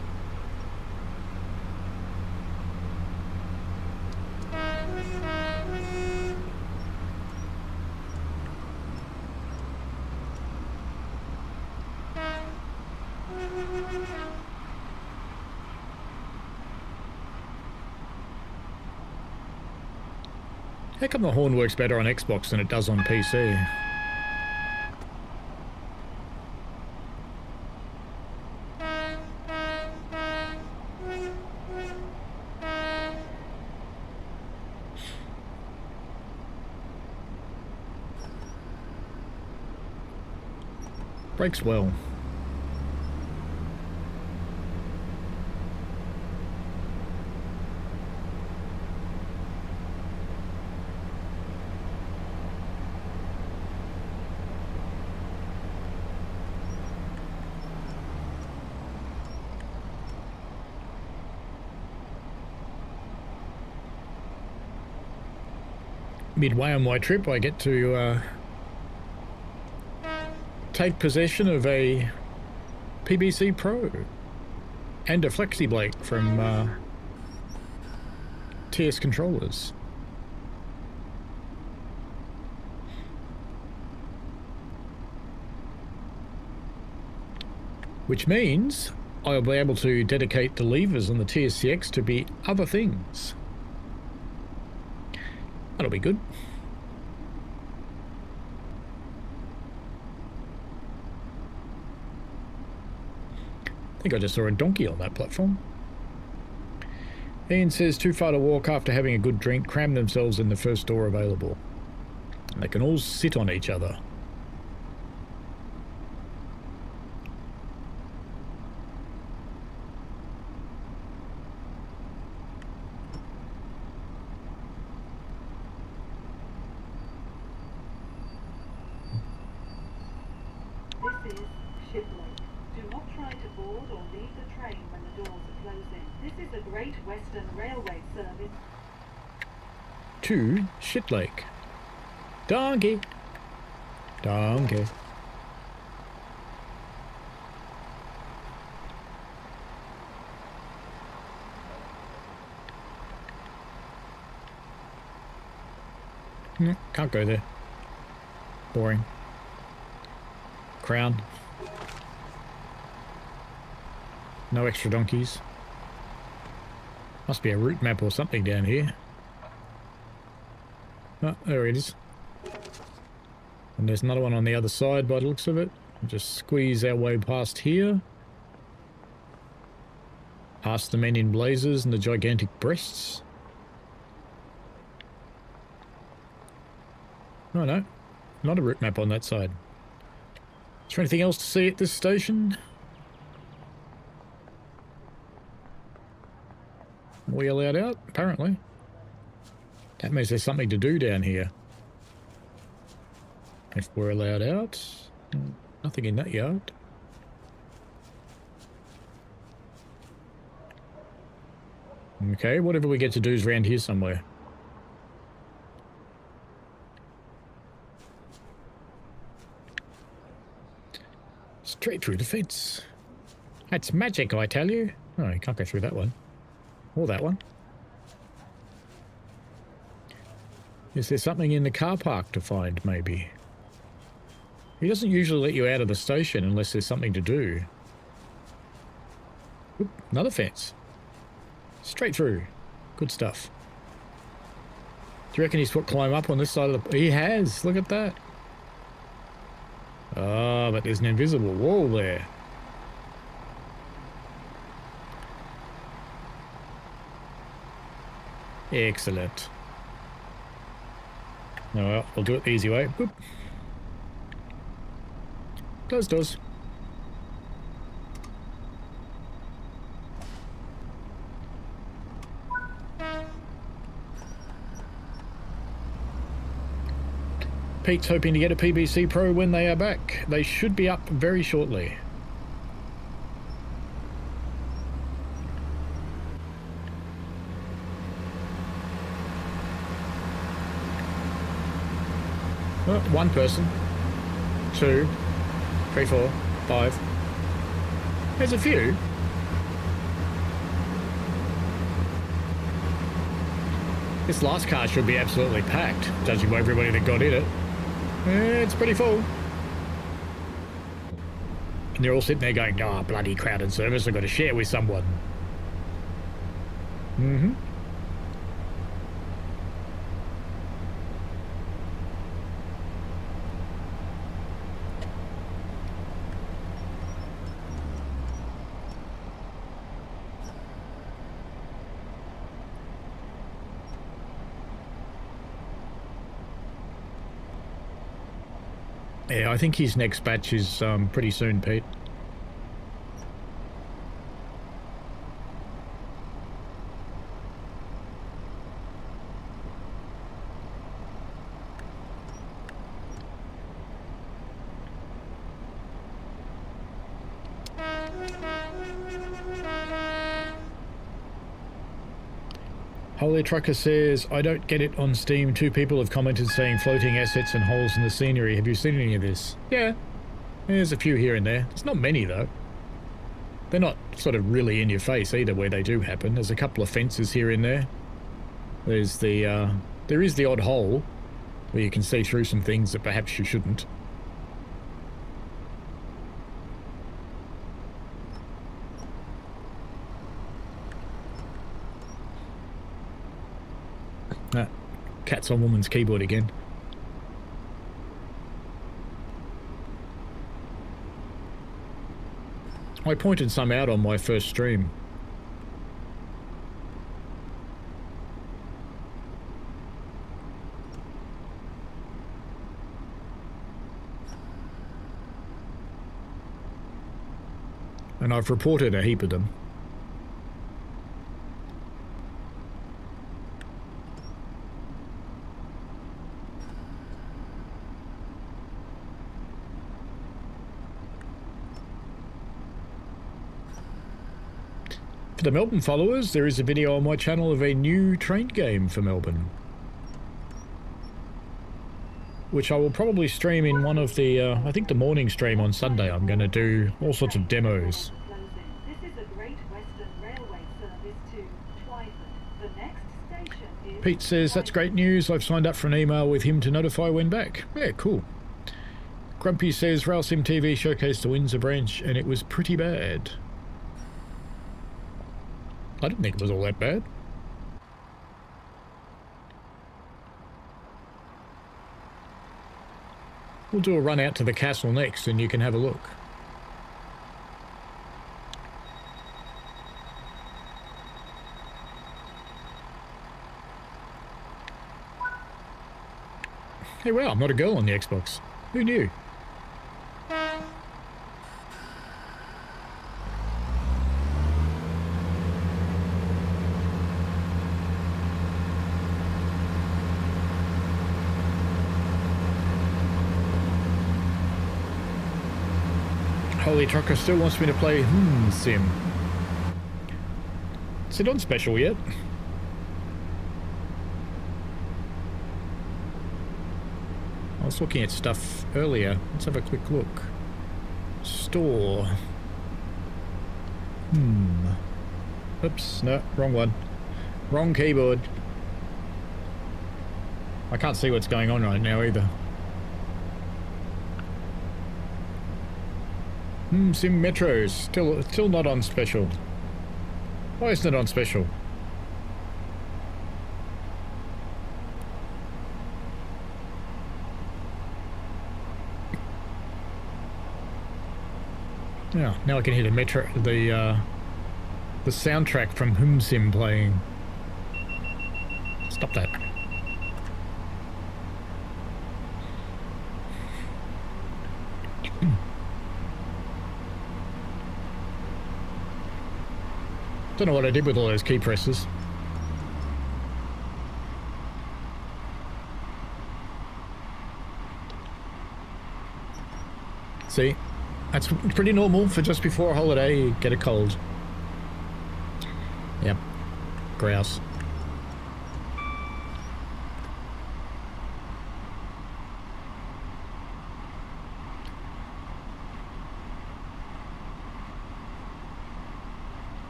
How come the horn works better on Xbox than it does on PC? Breaks well. Midway on my trip, I get to take possession of a PBC Pro and a Flexi Blade from TS Controllers. Which means I'll be able to dedicate the levers on the TSCX to be other things. That'll be good. I think I just saw a donkey on that platform. Ian says too far to walk after having a good drink, cram themselves in the first door available. And they can all sit on each other. This is Shipwreck. Do not try to board or leave the train when the doors are closing. This is a Great Western Railway service. To Shit Lake. Donkey. Donkey. No, can't go there. Boring. Crown. No extra donkeys. Must be a route map or something down here. Oh, there it is. And there's another one on the other side by the looks of it. We'll just squeeze our way past here. Past the men in blazers and the gigantic breasts. Oh no, not a route map on that side. Is there anything else to see at this station? Are we allowed out? Apparently. That means there's something to do down here. If we're allowed out. Nothing in that yard. Okay, whatever we get to do is around here somewhere. Straight through the fence. That's magic, I tell you. Oh, you can't go through that one. Or that one. Is there something in the car park to find, maybe? He doesn't usually let you out of the station unless there's something to do. Oop, another fence. Straight through. Good stuff. Do you reckon he's put climb up on this side of the... He has! Look at that! Oh, but there's an invisible wall there. Excellent. Oh, well, we'll do it the easy way. Boop. Does. Pete's hoping to get a PBC Pro when they are back. They should be up very shortly. Oh, one person. 2, 3, 4, 5. There's a few. This last car should be absolutely packed, judging by everybody that got in it. It's pretty full. And they're all sitting there going, oh, bloody crowded service, I've got to share with someone. Yeah, I think his next batch is pretty soon, Pete. Holy Trucker says, I don't get it on Steam. 2 people have commented saying floating assets and holes in the scenery. Have you seen any of this? Yeah, there's a few here and there. It's not many, though. They're not sort of really in your face either where they do happen. There's a couple of fences here and there. There's the, there is the odd hole where you can see through some things that perhaps you shouldn't. Cat's on woman's keyboard again. I pointed some out on my first stream. And I've reported a heap of them. For the Melbourne followers, there is a video on my channel of a new train game for Melbourne, which I will probably stream in one of the, I think the morning stream on Sunday. I'm going to do all sorts of demos. This is a Great Western Railway service to Twyford. The next station is Pete says, that's great news. I've signed up for an email with him to notify when back. Yeah, cool. Grumpy says, RailSim TV showcased the Windsor branch and it was pretty bad. I didn't think it was all that bad. We'll do a run out to the castle next and you can have a look. Hey, wow, I'm not a girl on the Xbox. Who knew? Holy Trucker still wants me to play Sim. Is it on special yet? I was looking at stuff earlier. Let's have a quick look. Store. Oops, no, wrong one. Wrong keyboard. I can't see what's going on right now either. Sim Metros, still not on special. Why isn't it on special? Yeah, now I can hear the the soundtrack from Sim playing. Stop that. Don't know what I did with all those key presses. See, that's pretty normal for just before a holiday, you get a cold. Yep, grouse.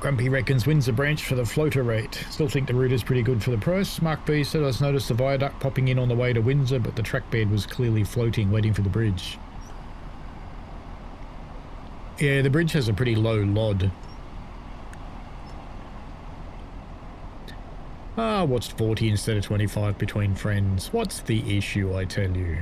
Grumpy reckons Windsor branch for the floater rate. Still think the route is pretty good for the price. Mark B said, I noticed the viaduct popping in on the way to Windsor, but the trackbed was clearly floating, waiting for the bridge. Yeah, the bridge has a pretty low LOD. Ah, what's 40 instead of 25 between friends? What's the issue, I tell you?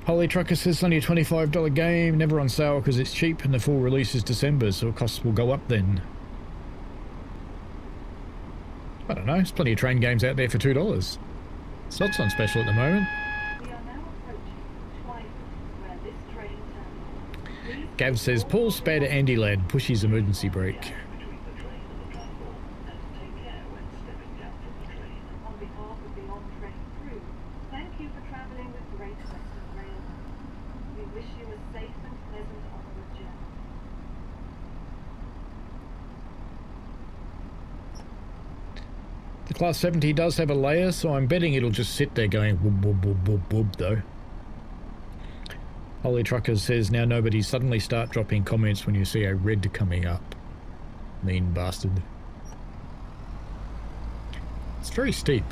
Holy Trucker says it's only a $25 game, never on sale because it's cheap and the full release is December, so costs will go up then. I don't know. There's plenty of train games out there for $2. Slots on special at the moment. We are now approaching Twyford, where this train turns. Please Gav says, Paul spare to Andy Ladd. Push his emergency brake. between the train and the platform, and take care when stepping down from the train. On behalf of the on-train crew, thank you for travelling with Great Western Railway. We wish you a safe and pleasant onward journey. The Class 70 does have a layer, so I'm betting it'll just sit there going whoop, whoop, whoop, whoop, whoop, though. Holy Truckers says, now nobody suddenly start dropping comments when you see a red coming up. Mean bastard. It's very steep.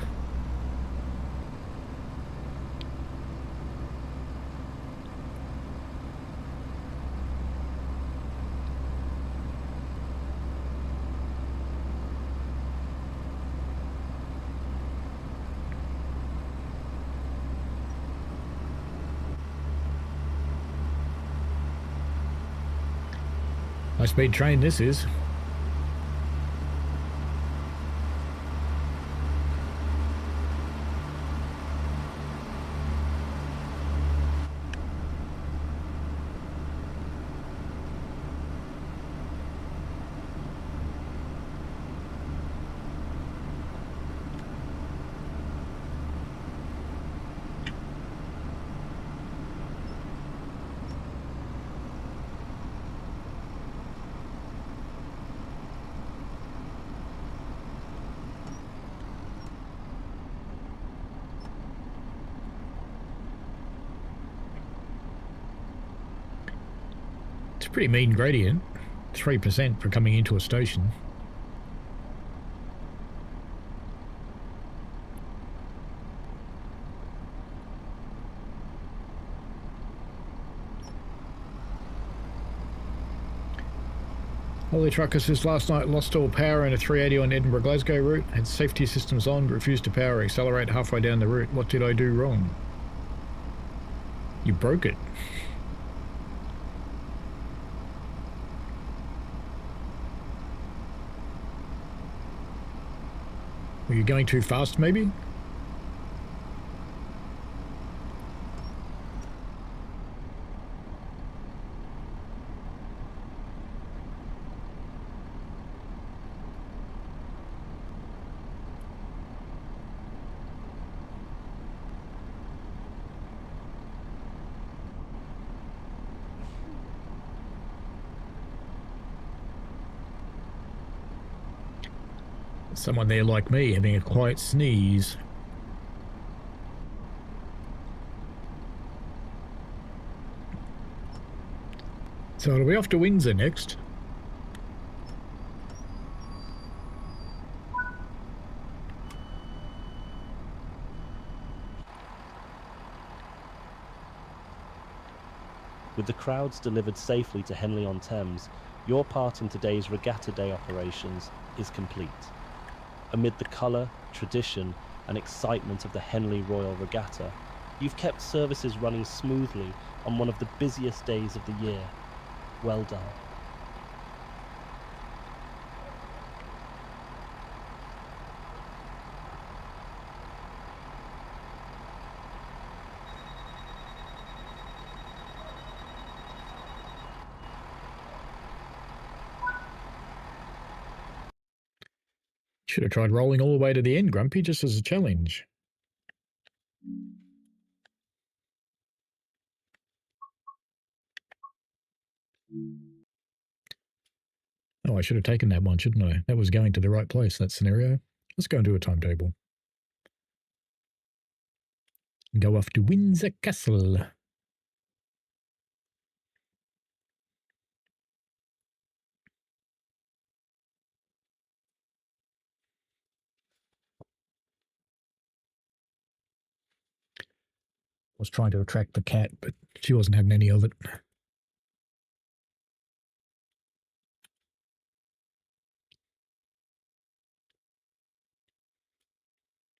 High-speed train this is. It's a pretty mean gradient. 3% for coming into a station. Holy Trucker says last night lost all power in a 380 on Edinburgh-Glasgow route. Had safety systems on, refused to power, accelerate halfway down the route. What did I do wrong? You broke it. Were you going too fast, maybe? Someone there like me having a quiet sneeze. So are we off to Windsor next? With the crowds delivered safely to Henley-on-Thames, your part in today's Regatta Day operations is complete. Amid the colour, tradition and excitement of the Henley Royal Regatta, you've kept services running smoothly on one of the busiest days of the year. Well done. Should have tried rolling all the way to the end, Grumpy, just as a challenge. Oh, I should have taken that one, shouldn't I? That was going to the right place, that scenario. Let's go and do a timetable. Go off to Windsor Castle. Was trying to attract the cat, but she wasn't having any of it.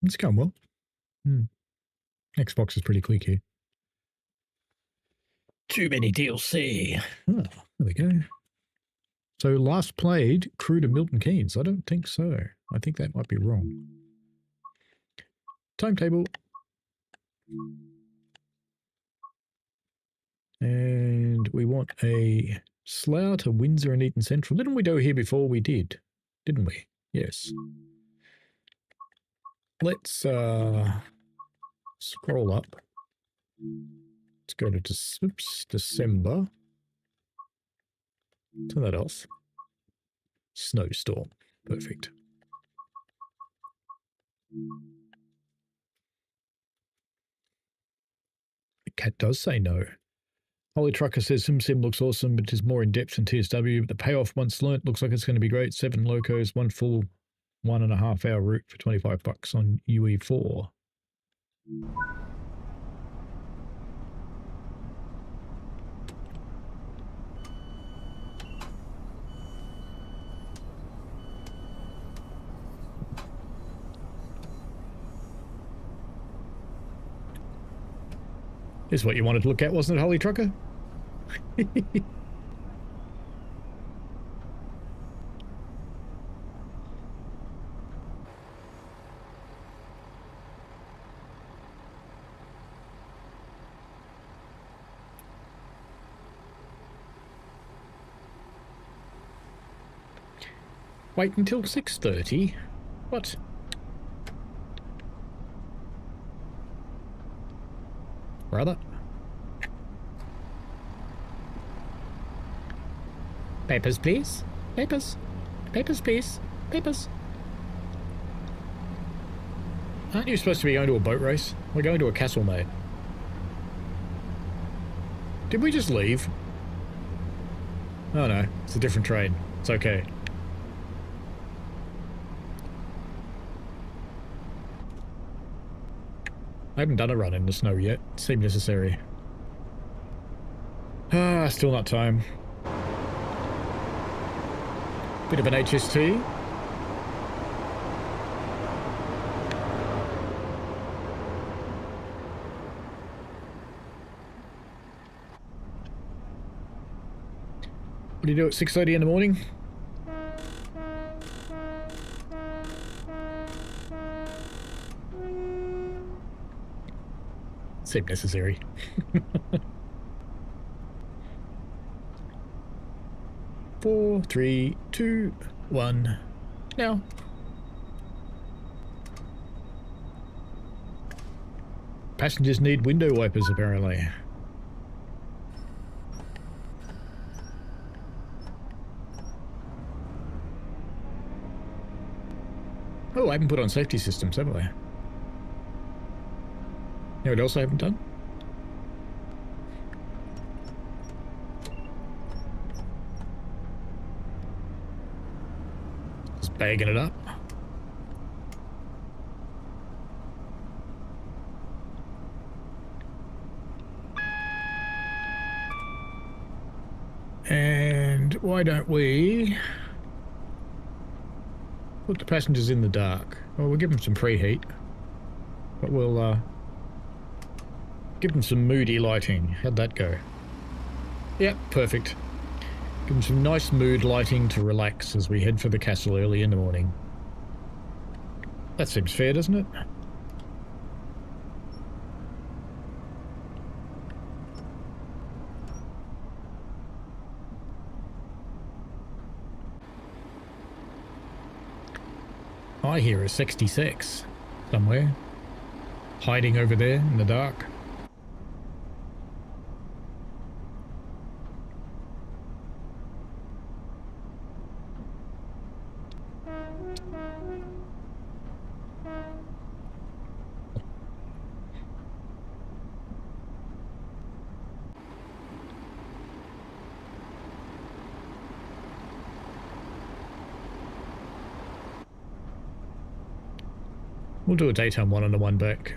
It's going well. Xbox is pretty quick here. Too many DLC. Oh, there we go. So last played crew to Milton Keynes. I don't think so. I think that might be wrong. Timetable. And we want a Slough to Windsor and Eton Central. Didn't we do here before? We did, didn't we? Yes. Let's scroll up. Let's go to December. Turn that off. Snowstorm. Perfect. The cat does say no. Holly Trucker says SimSim looks awesome, but is more in depth than TSW. But the payoff once learnt looks like it's going to be great. 7 locos, 1 full 1.5 hour route for $25 on UE4. This is what you wanted to look at, wasn't it, Holly Trucker? Wait until 6:30? What? Brother? Papers, please. Papers. Papers, please. Papers. Aren't you supposed to be going to a boat race? We're going to a castle, mate. Did we just leave? Oh no, it's a different train. It's okay. I haven't done a run in the snow yet. Seemed necessary. Ah, still not time. Bit of an HST. What do you do at 6:30 in the morning? Seemed necessary. 4, 3, 2, 1. Now. Passengers need window wipers, apparently. Oh, I haven't put on safety systems, have I? You know what else I haven't done? Just bagging it up. And why don't we put the passengers in the dark? Well, we'll give them some preheat, but we'll give them some moody lighting. How'd that go? Yep, perfect. Give them some nice mood lighting to relax as we head for the castle early in the morning. That seems fair, doesn't it? I hear a 66 somewhere, hiding over there in the dark. We'll do a daytime one and a one back.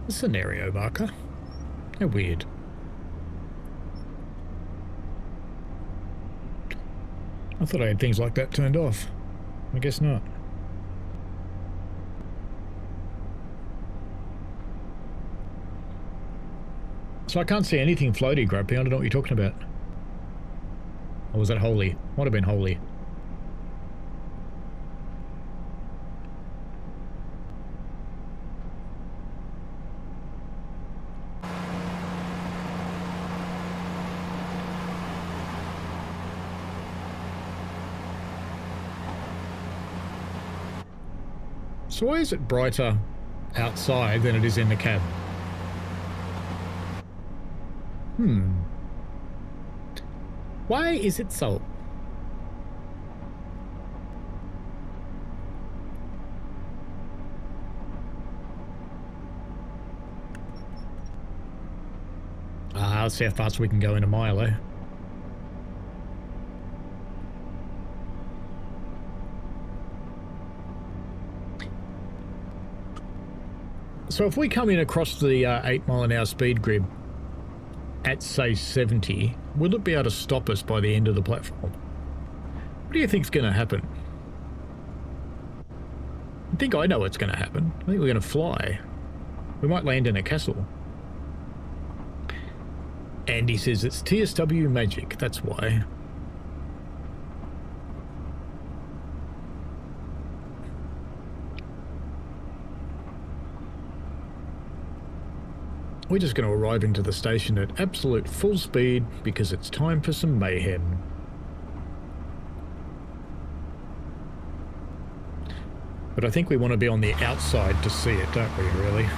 A scenario marker. How weird. I thought I had things like that turned off. I guess not. So I can't see anything floaty, Grumpy. I don't know what you're talking about. Or was that Holy? Might have been Holy. So why is it brighter outside than it is in the cab? Why is it so? Let's see how fast we can go in a mile, eh? So if we come in across the 8 mile an hour speed grid at, say, 70, will it be able to stop us by the end of the platform? What do you think's going to happen? I think I know what's going to happen. I think we're going to fly. We might land in a castle. Andy says it's TSW magic, that's why. We're just going to arrive into the station at absolute full speed because it's time for some mayhem. But I think we want to be on the outside to see it, don't we, really?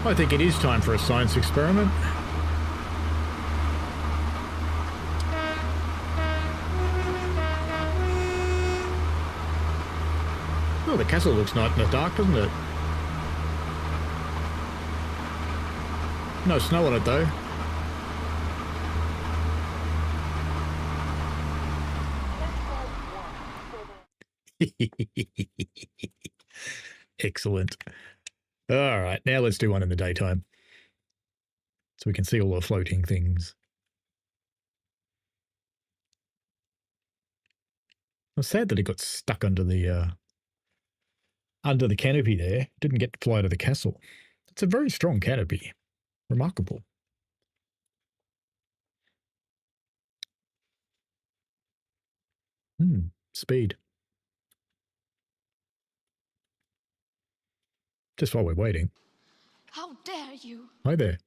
I think it is time for a science experiment. Oh, the castle looks nice in the dark, doesn't it? No snow on it, though. Excellent. All right, now let's do one in the daytime. So we can see all the floating things. I'm sad that it got stuck under the canopy there. Didn't get to fly to the castle. It's a very strong canopy. Remarkable. Speed. Just while we're waiting. How dare you? Hi there.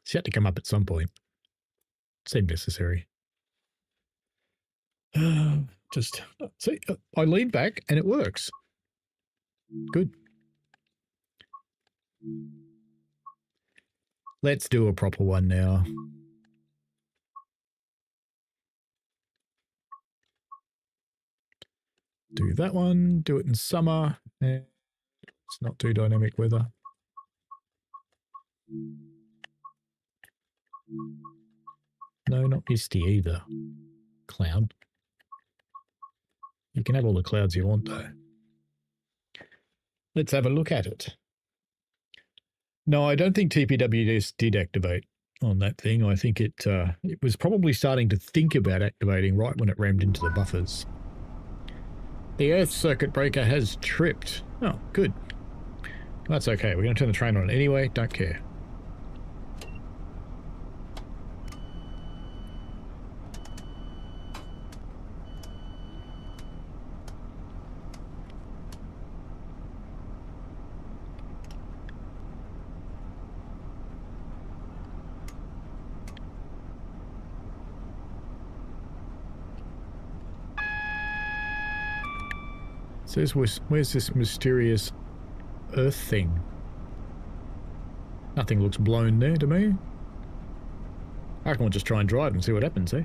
She had to come up at some point. Seemed necessary. Just see, I lean back and it works. Good. Let's do a proper one now. Do that one. Do it in summer. It's not too dynamic weather. No, not misty either. Cloud. You can have all the clouds you want, though. Let's have a look at it. No, I don't think TPWS did activate on that thing. I think it was probably starting to think about activating right when it rammed into the buffers. The Earth circuit breaker has tripped. Oh, good. That's okay. We're going to turn the train on anyway. Don't care. Says, where's this mysterious Earth thing? Nothing looks blown there to me. I reckon we'll just try and drive and see what happens, eh?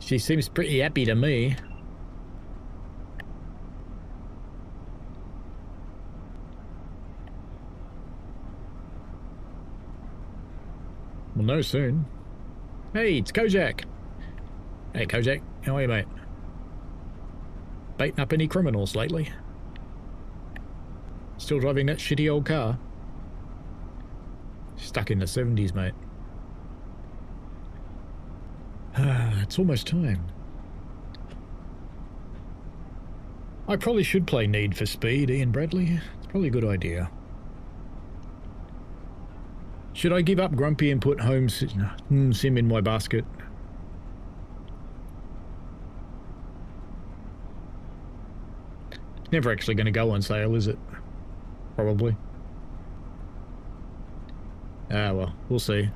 She seems pretty happy to me. We'll know soon. Hey, it's Kojak. Hey, Kojak. How are you, mate? beaten up any criminals lately. Still driving that shitty old car. Stuck in the 70s, mate. It's almost time. I probably should play Need for Speed, Ian Bradley. It's probably a good idea. Should I give up Grumpy and put Home Sim in my basket? Never actually going to go on sale, is it? Probably. Ah, well, we'll see.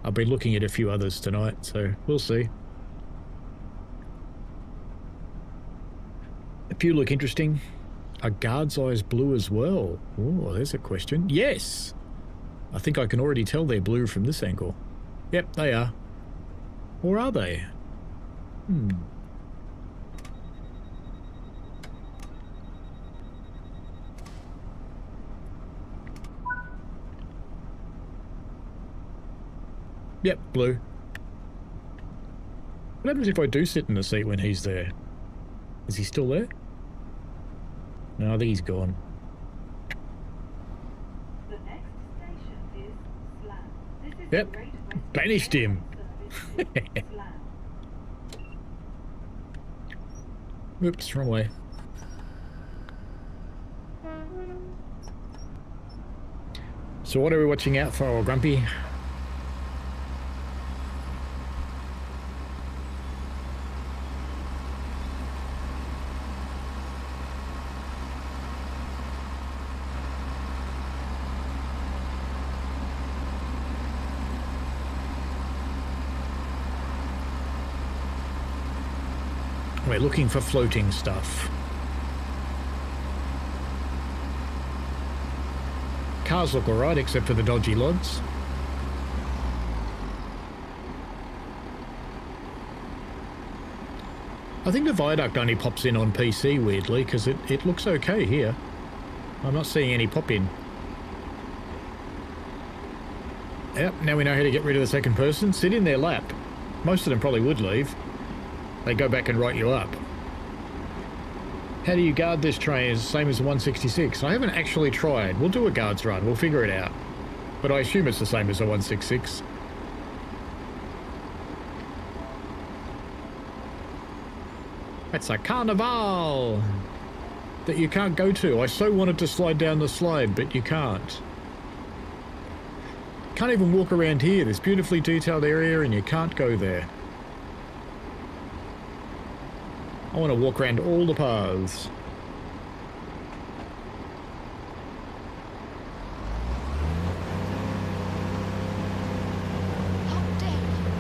I'll be looking at a few others tonight, so we'll see. A few look interesting. Are Guard's eyes blue as well? Oh, there's a question. Yes! I think I can already tell they're blue from this angle. Yep, they are. Or are they? Yep, blue. What happens if I do sit in the seat when he's there? Is he still there? No, I think he's gone. The next station is Slough. This is Yep, the Great Western banished him. Service to Slough. Oops, wrong way. So what are we watching out for, Grumpy? We're looking for floating stuff. Cars look alright, except for the dodgy lods. I think the viaduct only pops in on PC, weirdly, because it looks okay here. I'm not seeing any pop in. Yep, now we know how to get rid of the second person. Sit in their lap. Most of them probably would leave. They go back and write you up. How do you guard this train? Is the same as the 166. I haven't actually tried. We'll do a guards run. We'll figure it out. But I assume it's the same as the 166. It's a carnival that you can't go to. I so wanted to slide down the slide, but you can't. Can't even walk around here. This beautifully detailed area and you can't go there. I want to walk around all the paths. How dare you?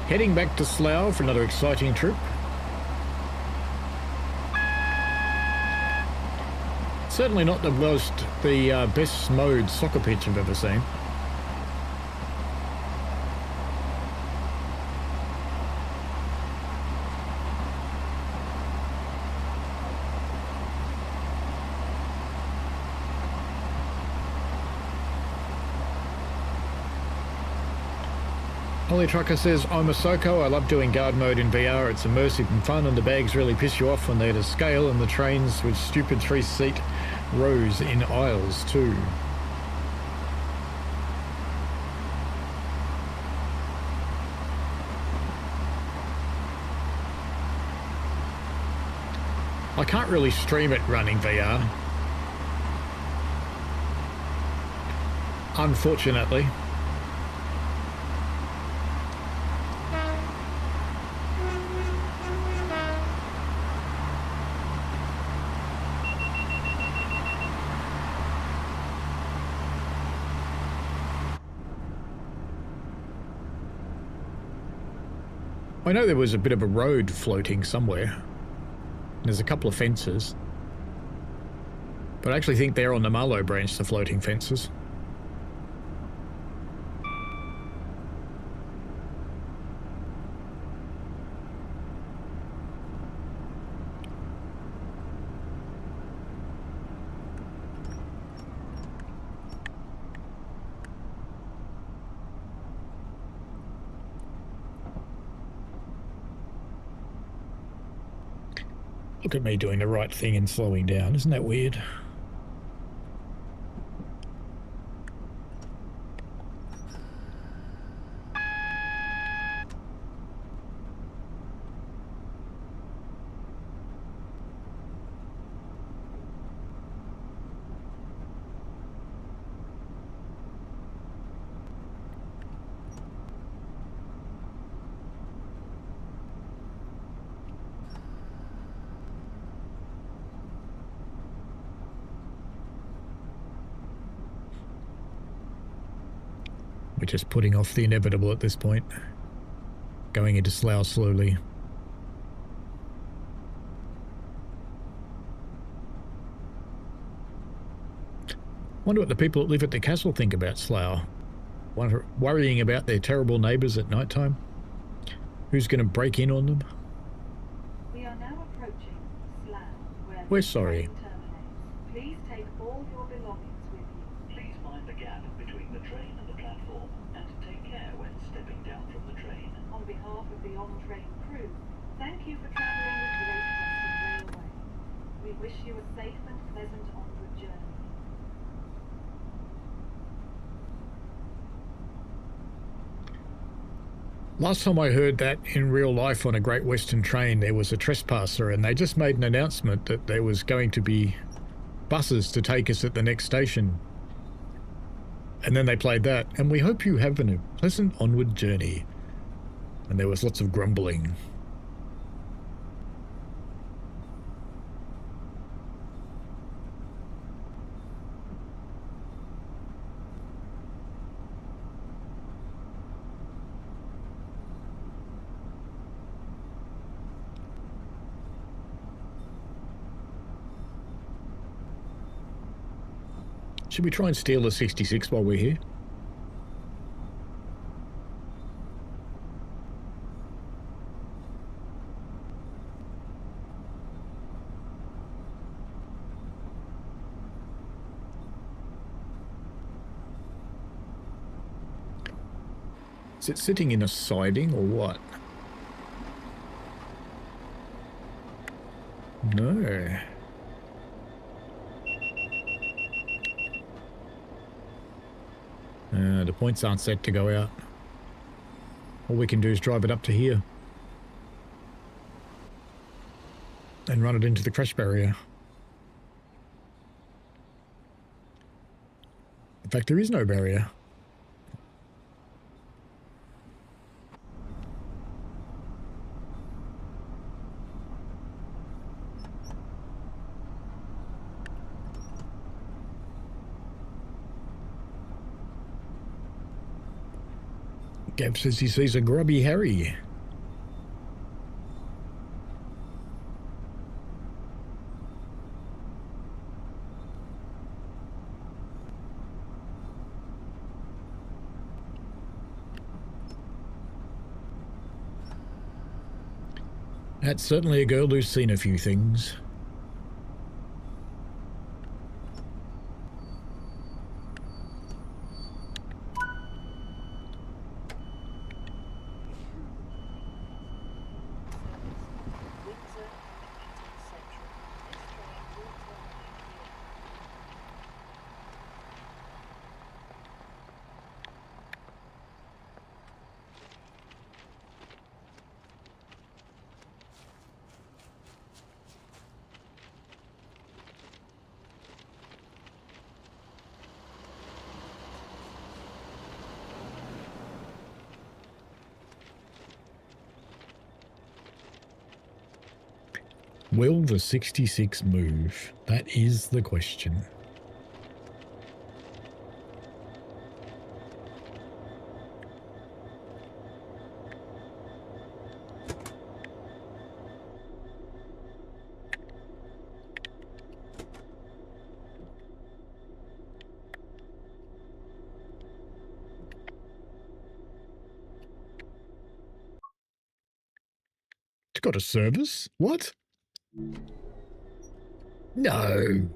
Heading back to Slough for another exciting trip. Certainly not the best mode soccer pitch I've ever seen. Holly Trucker says, I'm a Soko. I love doing guard mode in VR. It's immersive and fun, and the bags really piss you off when they're to scale, and the trains with stupid 3-seat rows in aisles too. I can't really stream it running VR. Unfortunately. I know there was a bit of a road floating somewhere. There's a couple of fences. But I actually think they're on the Marlow branch, the floating fences. Look at me doing the right thing and slowing down. Isn't that weird? We're just putting off the inevitable at this point. Going into Slough slowly. Wonder what the people that live at the castle think about Slough. Worrying about their terrible neighbours at night time. Who's going to break in on them? We are now approaching Slough, where We're this sorry. train terminates. Please take all your belongings with you. Please mind the gap between the train and the platform, and take care when stepping down from the train. On behalf of the on-train crew, thank you for travelling with Great Western Railway. We wish you a safe and pleasant onward journey. Last time I heard that in real life on a Great Western train, there was a trespasser, and they just made an announcement that there was going to be buses to take us at the next station. And then they played that, and we hope you have a pleasant onward journey. And there was lots of grumbling. Should we try and steal a 66 while we're here? Is it sitting in a siding or what? No. The points aren't set to go out. All we can do is drive it up to here. And run it into the crash barrier. In fact, there is no barrier. Gav says he sees a grubby Harry. That's certainly a girl who's seen a few things. Will the 66 move? That is the question. It's got a service? What? No.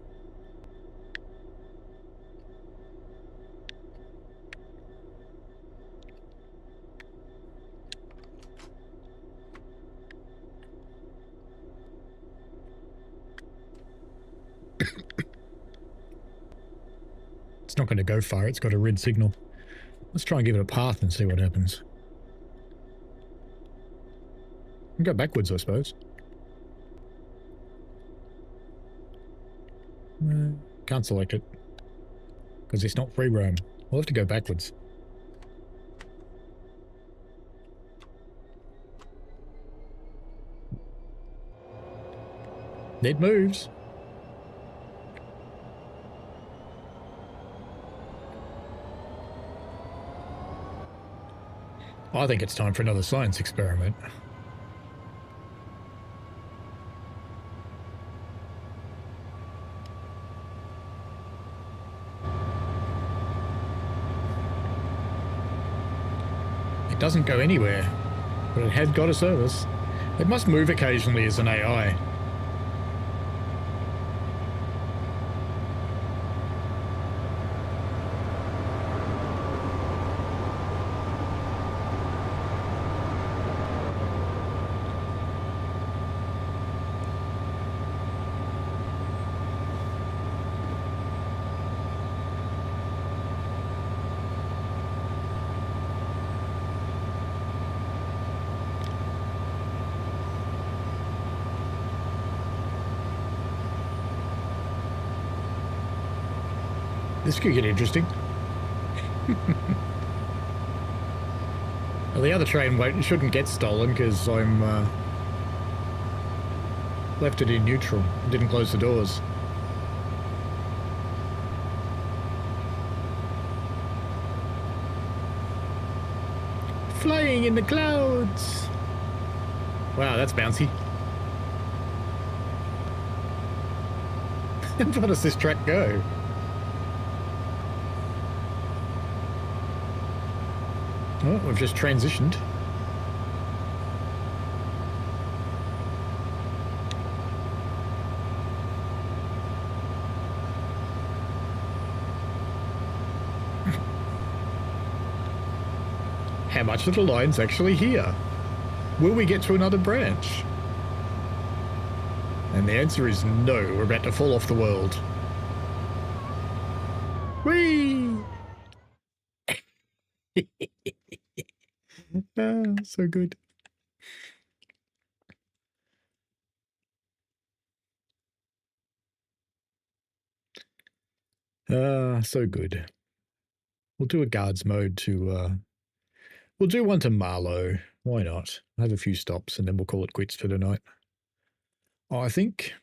It's not going to go far. It's got a red signal. Let's try and give it a path and see what happens. We can go backwards, I suppose. Can't select it. Because it's not free roam. We'll have to go backwards. It moves. I think it's time for another science experiment. It doesn't go anywhere, but it has got a service. It must move occasionally as an AI. This could get interesting. Well, the other train shouldn't get stolen because I'm left it in neutral. Didn't close the doors. Flying in the clouds. Wow, that's bouncy. How far does this track go? Well, we've just transitioned. How much of the line's actually here? Will we get to another branch? And the answer is no, we're about to fall off the world. Whee! Ah, so good. So good. We'll do a guards mode to, we'll do one to Marlow. Why not? I'll have a few stops and then we'll call it quits for tonight. Oh, I think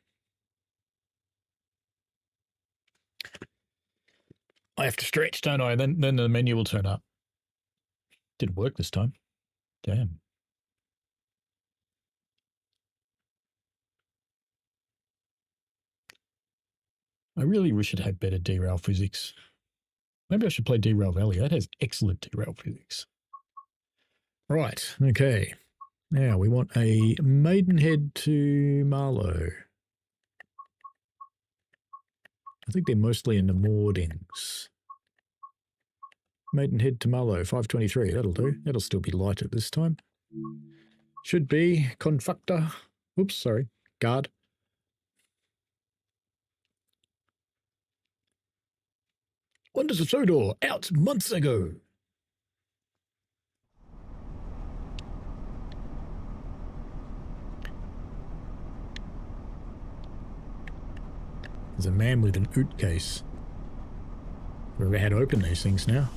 I have to stretch, don't I? Then the menu will turn up. Didn't work this time. Damn. I really wish it had better derail physics. Maybe I should play Derail Valley. That has excellent derail physics. Right, okay. Now we want a Maidenhead to Marlow. I think they're mostly in the Moordings. Maidenhead to Marlow, 523. That'll do. That'll still be light at this time. Should be Confuctor. Oops, sorry. Guard. Wonders of Sodor, out months ago. There's a man with an oot case. We've ever had to open these things now.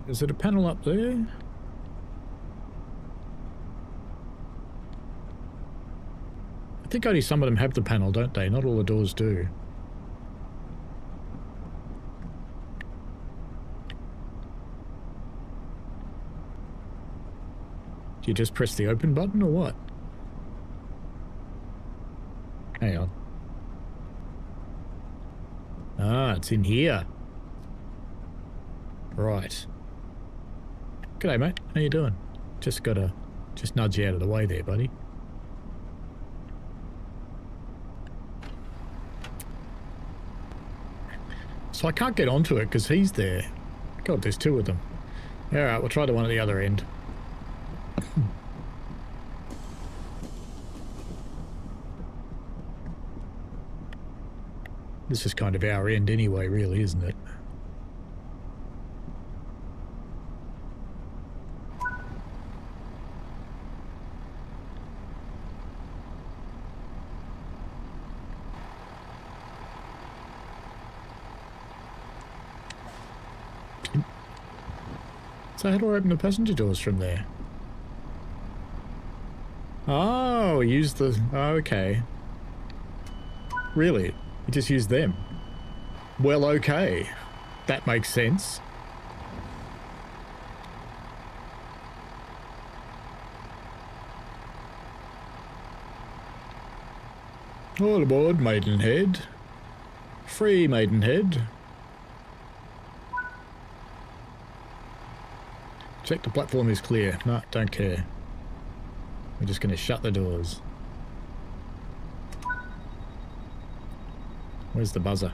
Is it a panel up there? I think only some of them have the panel, don't they? Not all the doors do. Do you just press the open button or what? Hang on. Ah, it's in here. Right. G'day, mate. How you doing? Just gotta nudge you out of the way there, buddy. So I can't get onto it because he's there. God, there's two of them. Alright, we'll try the one at the other end. This is kind of our end anyway, really, isn't it? So how do I open the passenger doors from there? Oh, use the... Oh, okay. Really? You just use them? Well, okay. That makes sense. All aboard, Maidenhead. Free Maidenhead. Check the platform is clear. No, don't care. We're just going to shut the doors. Where's the buzzer?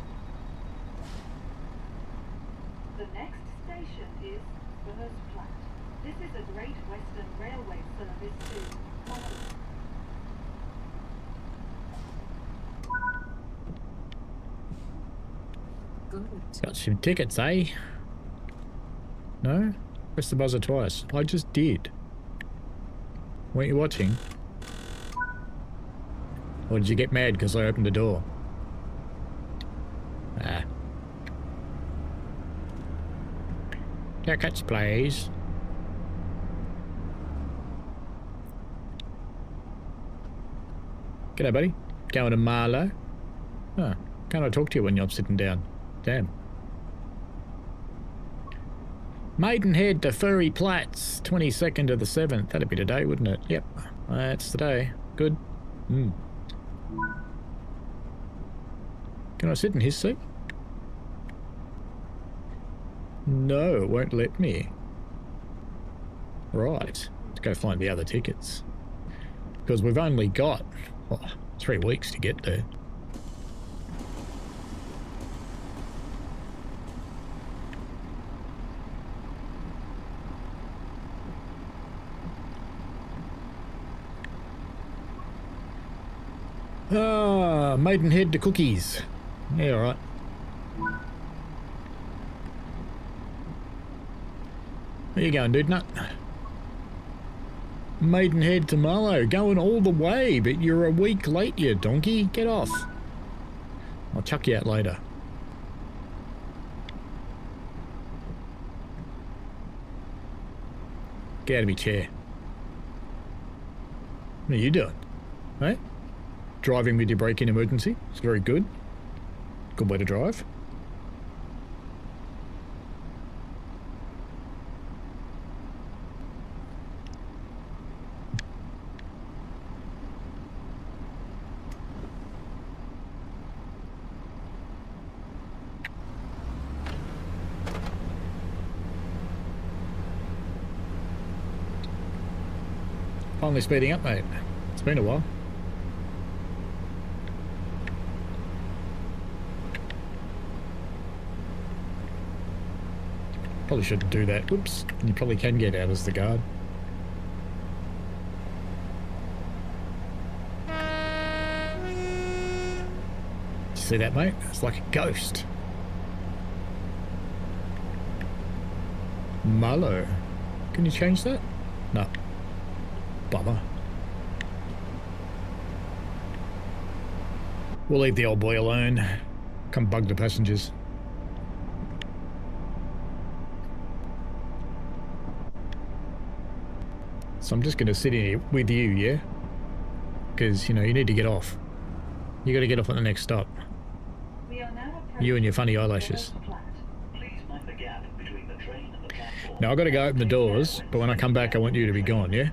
The next station is First Platte. This is a Great Western Railway service to Mallow. Good. Got some tickets, eh? No? Press the buzzer twice. I just did. Weren't you watching? Or did you get mad because I opened the door? Ah. Tickets, please. G'day, buddy. Going to Marlow? Oh, can't I talk to you when you're sitting down? Damn. Maidenhead to Furry Platts, 22nd of the 7th. That'd be today, wouldn't it? Yep, that's today. Good. Can I sit in his seat? No, it won't let me. Right, let's go find the other tickets. Because we've only got 3 weeks to get there. Ah, Maidenhead to Cookies. Yeah, alright. Where you going, dude? Nut. Maidenhead to Marlow. Going all the way, but you're a week late, you donkey. Get off. I'll chuck you out later. Get out of my chair. What are you doing? Hey? Driving with your brake-in emergency. It's very good. Good way to drive. Finally speeding up, mate. It's been a while. Probably shouldn't do that. Whoops. You probably can get out as the guard. You see that, mate? It's like a ghost. Mallow. Can you change that? No. Bummer. We'll leave the old boy alone. Come bug the passengers. So I'm just going to sit here with you, yeah? Because, you know, you need to get off. You got to get off at the next stop. We are now You and your funny eyelashes. First Platte. Please mind the gap between the train and the platform. Now I've got to go open the doors, but when I come back I want you to be gone, yeah?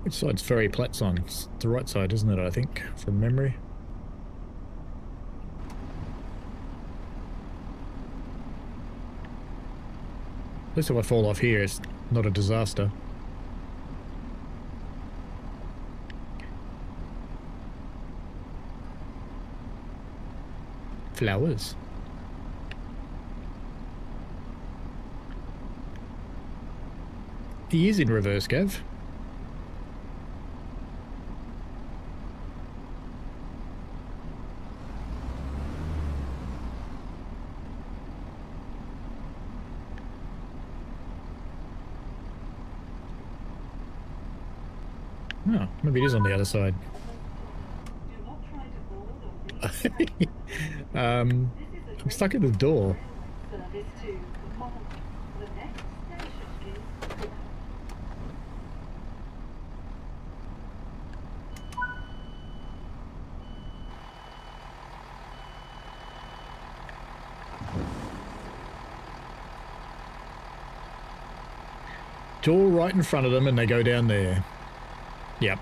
Which side's Ferry Platts on? It's the right side, isn't it, I think, from memory? At least if I fall off here, it's not a disaster. Flowers. He is in reverse, Gav. Oh, maybe it is on the other side. Do not try to board or leave the train. I'm stuck at the door. Service to Marlow. The next station is Cookham. Door right in front of them and they go down there. Yep.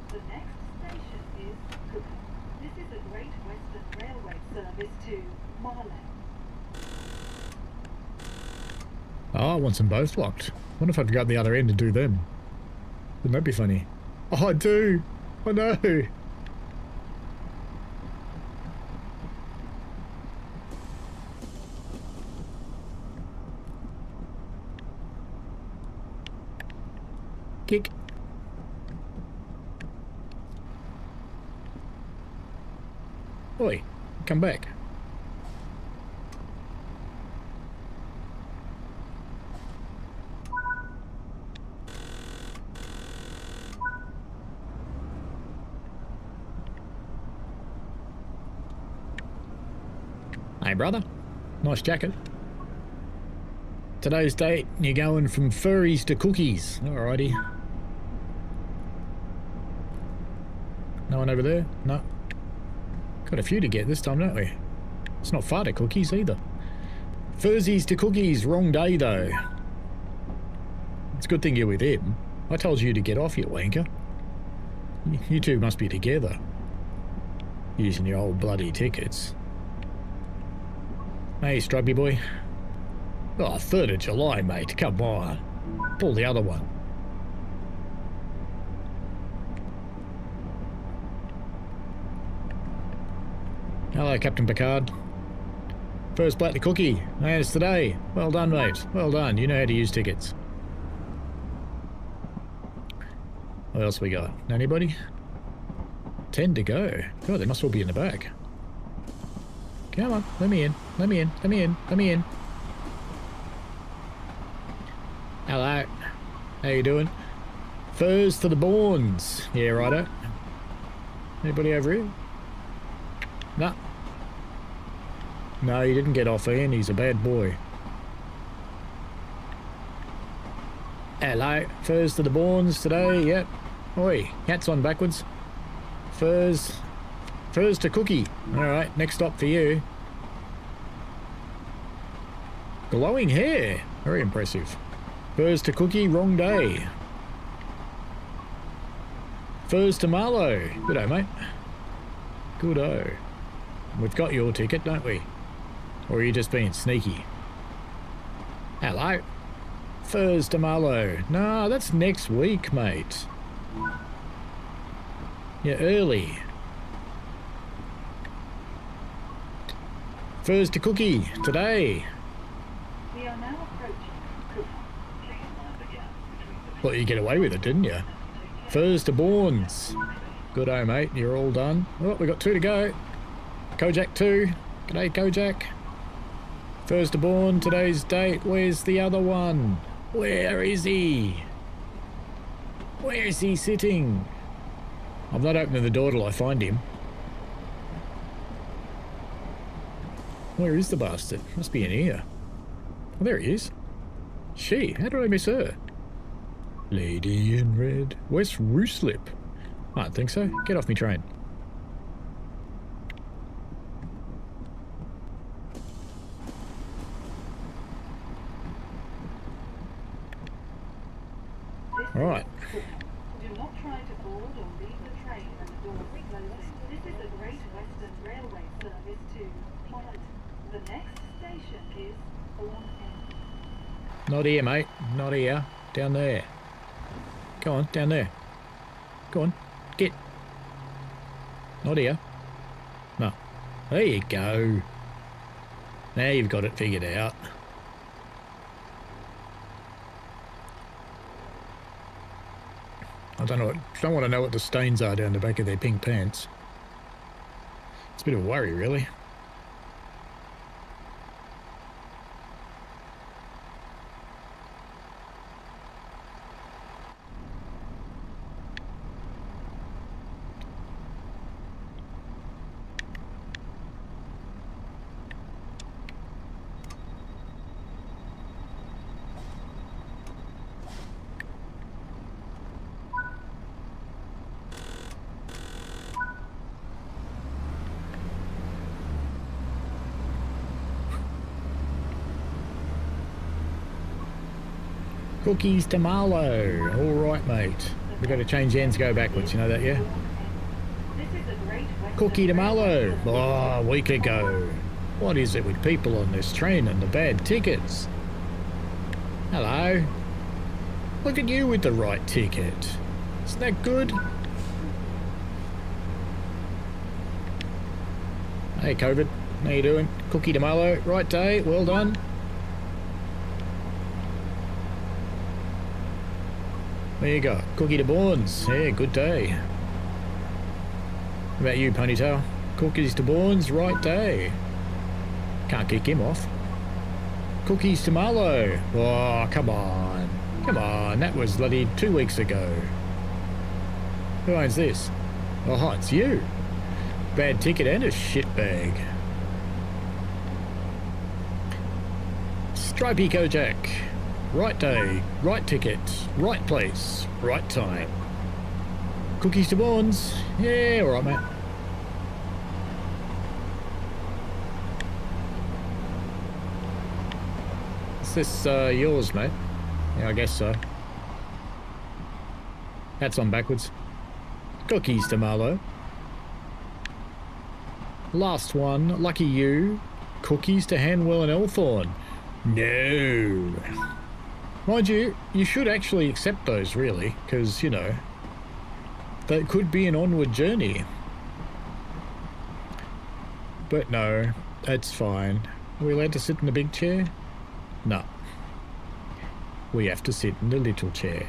The next station is Cookham. This is a Great Western Railway service to Marlow. Oh, I want them both locked. Wonder if I could go up the other end and do them. Wouldn't that be funny? Oh, I do! I know! Kick. Oi, come back. Hey brother, nice jacket. Today's date, you're going from furries to cookies. Alrighty. No one over there? No. Got a few to get this time, don't we? It's not far to cookies either. Fursies to cookies, wrong day though. It's a good thing you're with him. I told you to get off, you wanker. You two must be together. Using your old bloody tickets. Hey, Strubby boy. Oh, 3rd of July, mate. Come on. Pull the other one. Hello, Captain Picard. First plate the cookie. And it's today. Well done, mate. Well done. You know how to use tickets. What else we got? Anybody? 10 to go. God, they must all be in the back. Come on, let me in, let me in, let me in, let me in. Hello. How you doing? Furs to the Bournes. Yeah, righto. Anybody over here? No. No, he didn't get off Ian, he's a bad boy. Hello. Furs to the Bournes today, yep. Oi, hats on backwards. Furs to Cookie. Alright, next stop for you. Glowing hair. Very impressive. Furs to Cookie, wrong day. Furs to Marlow. Good-o, mate. Good-o. We've got your ticket, don't we? Or are you just being sneaky? Hello. Furs to Marlow. Nah, that's next week, mate. Yeah, early. Furs to Cookie, today. We are now approaching Cookham. Please mind the gap between the Well, you get away with it, didn't you? Furs to Bournes. Good-o, mate. You're all done. Oh, we got 2 to go. Kojak 2. G'day, Kojak. Furs to Bourne, today's date. Where's the other one? Where is he? Where is he sitting? I'm not opening the door till I find him. Where is the bastard? Must be in here. Oh, there he is. She. How did I miss her? Lady in red. Where's Ruslip? I don't think so. Get off me train. This All right. is Cookham. Do not try to board or leave the train when the doors are closing. This is a Great Western Railway service to Bonnet. The next station is Bourne End. Not here, mate. Not here. Down there. Go on, down there. Go on. Get. Not here. No. There you go. Now you've got it figured out. I don't want to know what the stains are down the back of their pink pants. It's a bit of a worry, really. Cookies to Marlow. All right, mate. We've got to change ends, go backwards. You know that, yeah? Cookie to Marlow. Oh, a week ago. What is it with people on this train and the bad tickets? Hello. Look at you with the right ticket. Isn't that good? Hey, COVID. How you doing? Cookie to Marlow. Right day. Well done. There you go. Cookie to Bournes. Yeah, good day. What about you, Ponytail? Cookies to Bournes, right day. Can't kick him off. Cookies to Marlow. Oh, come on. Come on, that was bloody 2 weeks ago. Who owns this? Oh, it's you. Bad ticket and a shitbag. Stripey Kojak. Right day, right ticket, right place, right time. Cookies to Bournes. Yeah, all right, mate. Is this yours, mate? Yeah, I guess so. That's on backwards. Cookies to Marlow. Last one, lucky you. Cookies to Hanwell and Elthorn. No. Mind you, you should actually accept those, really, because, you know, that could be an onward journey. But no, that's fine. Are we allowed to sit in the big chair? No. We have to sit in the little chair.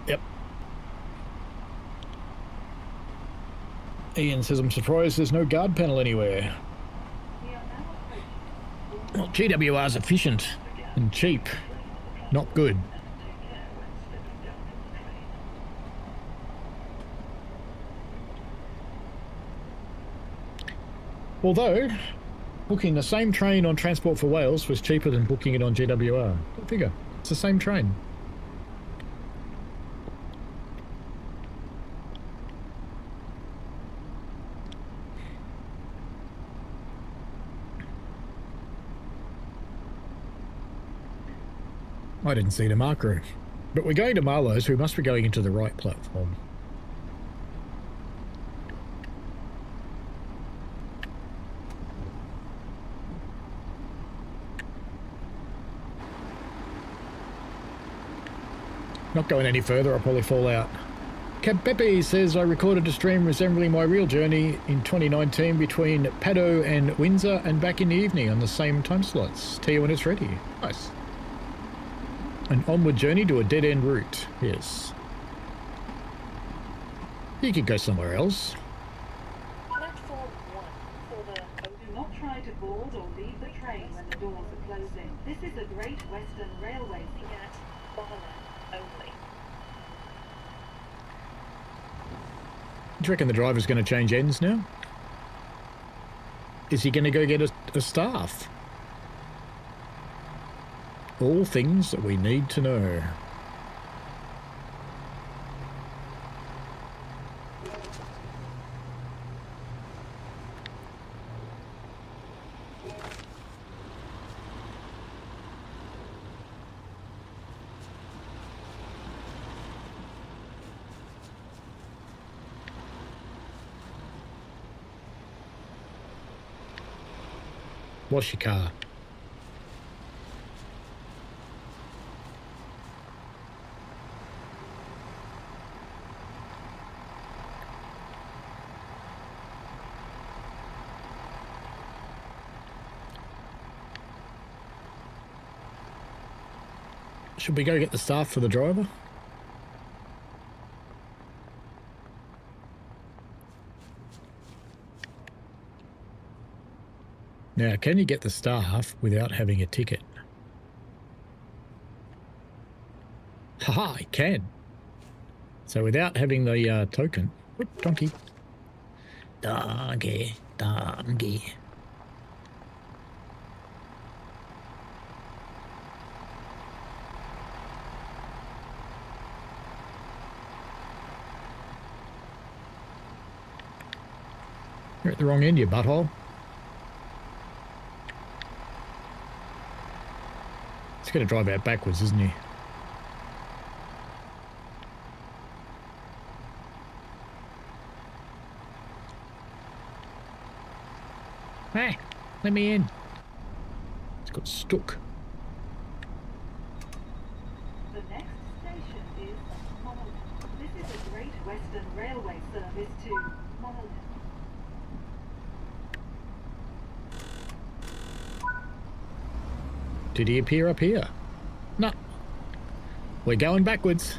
Yep. Ian says, I'm surprised there's no guard panel anywhere. Well, GWR's efficient and cheap. Not good. Although, booking the same train on Transport for Wales was cheaper than booking it on GWR. Go figure. It's the same train. I didn't see the marker. But we're going to Marlowe's, we must be going into the right platform. Not going any further, I'll probably fall out. Cab Pepe says, I recorded a stream resembling my real journey in 2019 between Paddo and Windsor and back in the evening on the same time slots. Tell you when it's ready. Nice. An onward journey to a dead-end route. Yes. You could go somewhere else. Platform 1 for the... Do not try to board or leave the train when the doors are closing. This is a Great Western Railway at Bonnet only. Do you reckon the driver's going to change ends now? Is he going to go get a staff? All things that we need to know. Wash your car. Should we go get the staff for the driver? Now, can you get the staff without having a ticket? Haha, I can. So without having the token. Oop, donkey. Donkey. Donkey. You're at the wrong end, you butthole. He's going to drive out backwards, isn't he? Hey, let me in. It's got stuck. The next station is Monolith. This is a Great Western Railway service to Monolith. Did he appear up here? No. We're going backwards.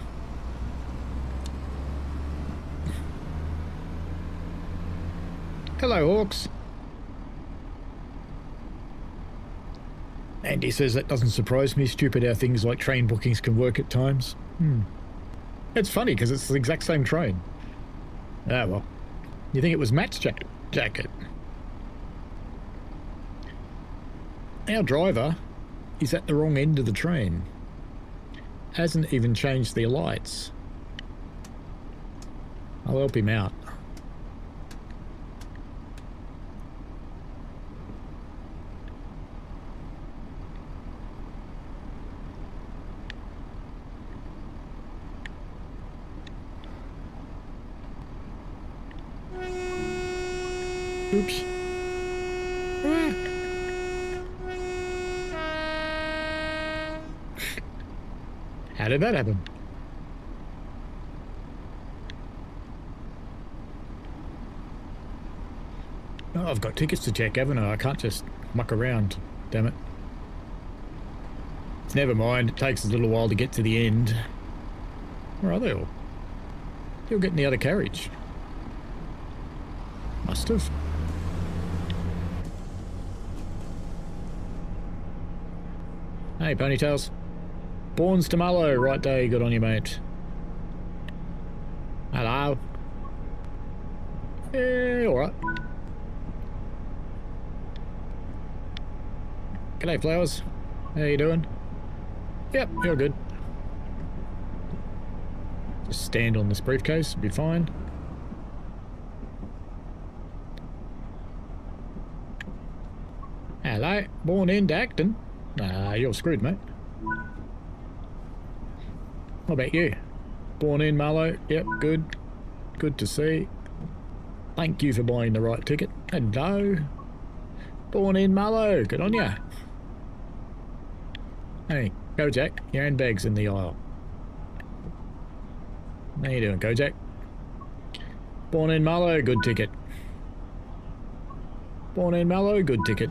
Hello, Hawks. Andy says that doesn't surprise me. Stupid how things like train bookings can work at times. It's funny because it's the exact same train. Ah, well. You think it was Matt's jacket? Our driver is at the wrong end of the train. Hasn't even changed their lights. I'll help him out. Oops. How did that happen? Oh, I've got tickets to check, haven't I? I can't just muck around. Damn it. Never mind. It takes a little while to get to the end. Where are they all? You'll get in the other carriage. Must have. Hey, ponytails. Borns to Mallow, right day, good on you, mate. Hello. Yeah, alright. G'day, Flowers. How you doing? Yep, you're good. Just stand on this briefcase, be fine. Hello, born in Acton. Nah, you're screwed, mate. What about you? Born in Marlow? Yep, good. Good to see. Thank you for buying the right ticket. Hello. Born in Marlow. Good on ya. Hey, Kojak, your handbag's in the aisle. How you doing, Kojak? Born in Marlow, good ticket. Born in Marlow, good ticket.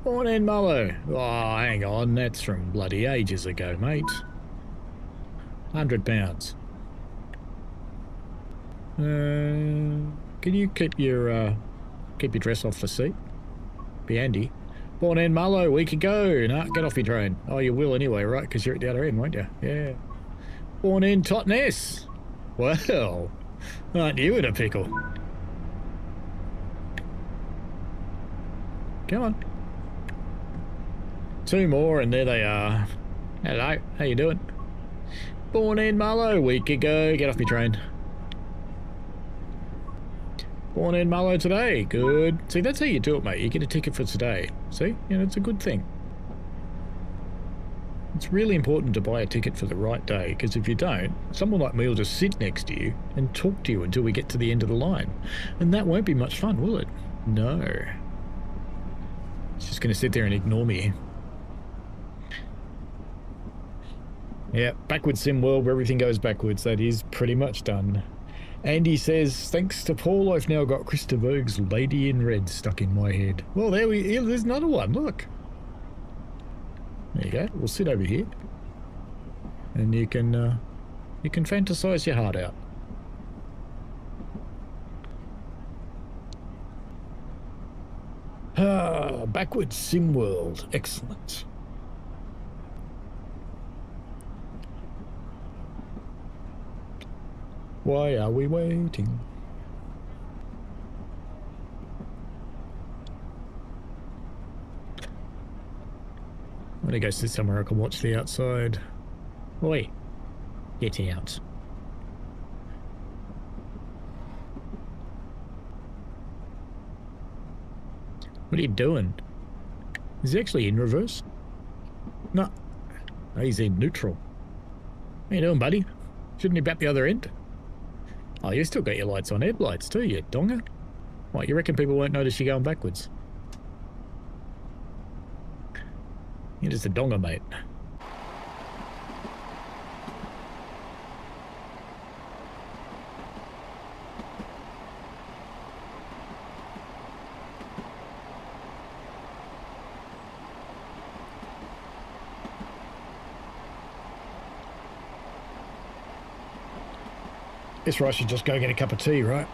Born in Marlow. Oh, hang on, that's from bloody ages ago, mate. £100. Can you keep your dress off the seat? Be handy. Born in Marlow a week ago. Nah, get off your train. Oh, you will anyway, right? Because you're at the other end, won't you? Yeah. Born in Totnes. Well, aren't you in a pickle? Come on. Two more and there they are. Hello, how you doing? Born in Marlow a week ago. Get off my train. Born in Marlow today. Good. See, that's how you do it, mate. You get a ticket for today. See? You know, it's a good thing. It's really important to buy a ticket for the right day, because if you don't, someone like me will just sit next to you and talk to you until we get to the end of the line. And that won't be much fun, will it? No. It's just going to sit there and ignore me. Yeah, backwards sim world where everything goes backwards. That is pretty much done. Andy says, thanks to Paul, I've now got Krista Berg's Lady in Red stuck in my head. Well, there's another one, look. There you go. We'll sit over here. And you can fantasize your heart out. Ah, backwards sim world. Excellent. Why are we waiting? I'm gonna go sit somewhere I can watch the outside. Oi, get out. What are you doing? Is he actually in reverse? No. Oh, he's in neutral. How you doing, buddy? Shouldn't he be at the other end? Oh, you still got your lights on, headlights too, you donger. What, you reckon people won't notice you going backwards? You're just a donger, mate. Guess I should just go get a cup of tea, right?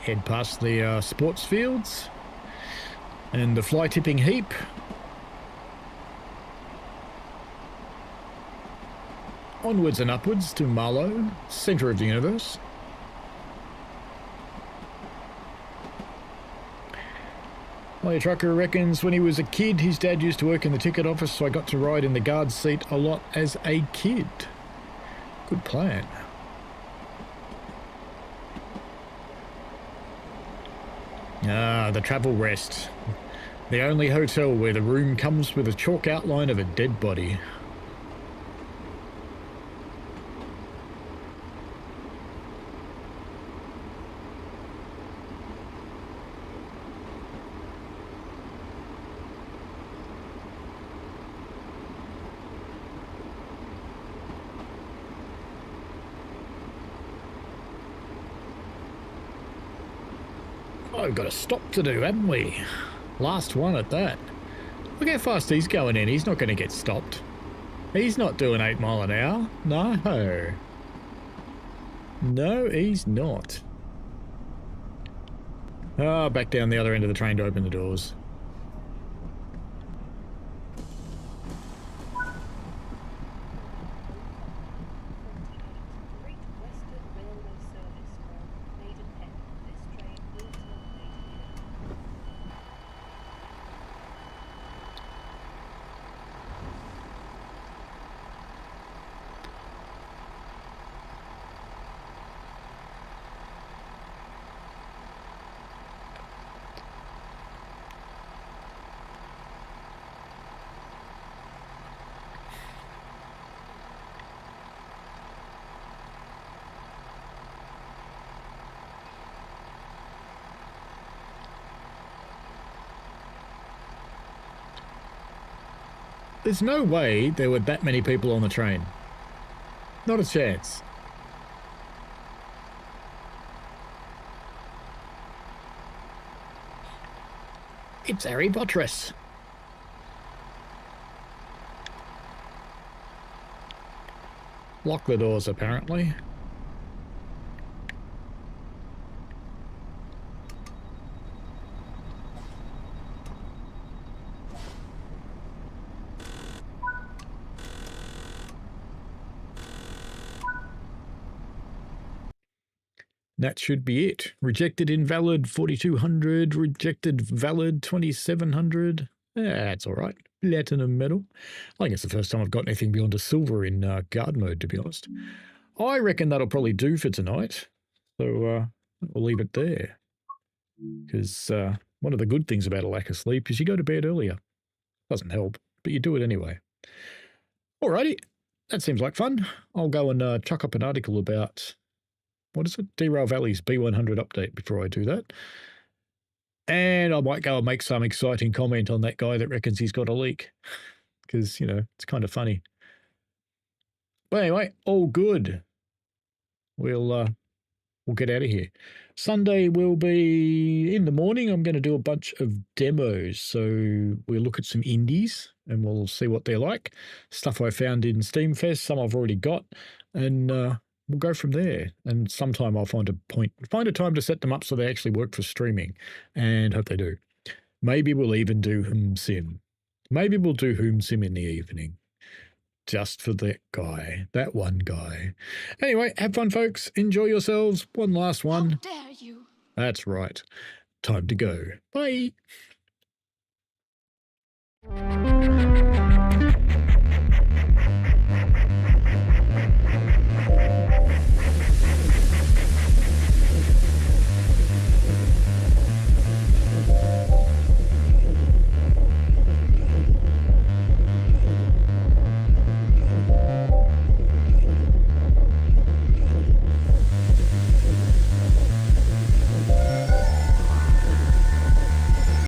Head past the sports fields and the fly tipping heap. Onwards and upwards to Marlow, centre of the universe. My trucker reckons when he was a kid, his dad used to work in the ticket office, so I got to ride in the guard seat a lot as a kid. Good plan. Ah, the Travel Rest. The only hotel where the room comes with a chalk outline of a dead body. We've got a stop to do, haven't we? Last one at that. Look how fast he's going in. He's not going to get stopped. He's not doing 8 mile an hour. No. No, he's not. Ah, back down the other end of the train to open the doors. There's no way there were that many people on the train. Not a chance. It's Harry Buttress. Lock the doors, apparently. That should be it. Rejected invalid 4200, rejected valid 2700. That's all right. Platinum medal. I think it's the first time I've got anything beyond a silver in guard mode, to be honest. I reckon that'll probably do for tonight. So we'll leave it there. Because one of the good things about a lack of sleep is you go to bed earlier. Doesn't help, but you do it anyway. Alrighty, that seems like fun. I'll go and chuck up an article about, what is it? Derail Valley's B100 update before I do that. And I might go and make some exciting comment on that guy that reckons he's got a leak. Because, you know, it's kind of funny. But anyway, all good. We'll get out of here. Sunday will be in the morning. I'm going to do a bunch of demos. So we'll look at some indies and we'll see what they're like. Stuff I found in Steamfest, some I've already got, and we'll go from there. And sometime I'll find a time to set them up so they actually work for streaming, and hope they do. Maybe we'll even do Home Sim. Maybe we'll do Home Sim in the evening. Just for that one guy. Anyway, have fun, folks. Enjoy yourselves. One last one. How dare you? That's right. Time to go. Bye.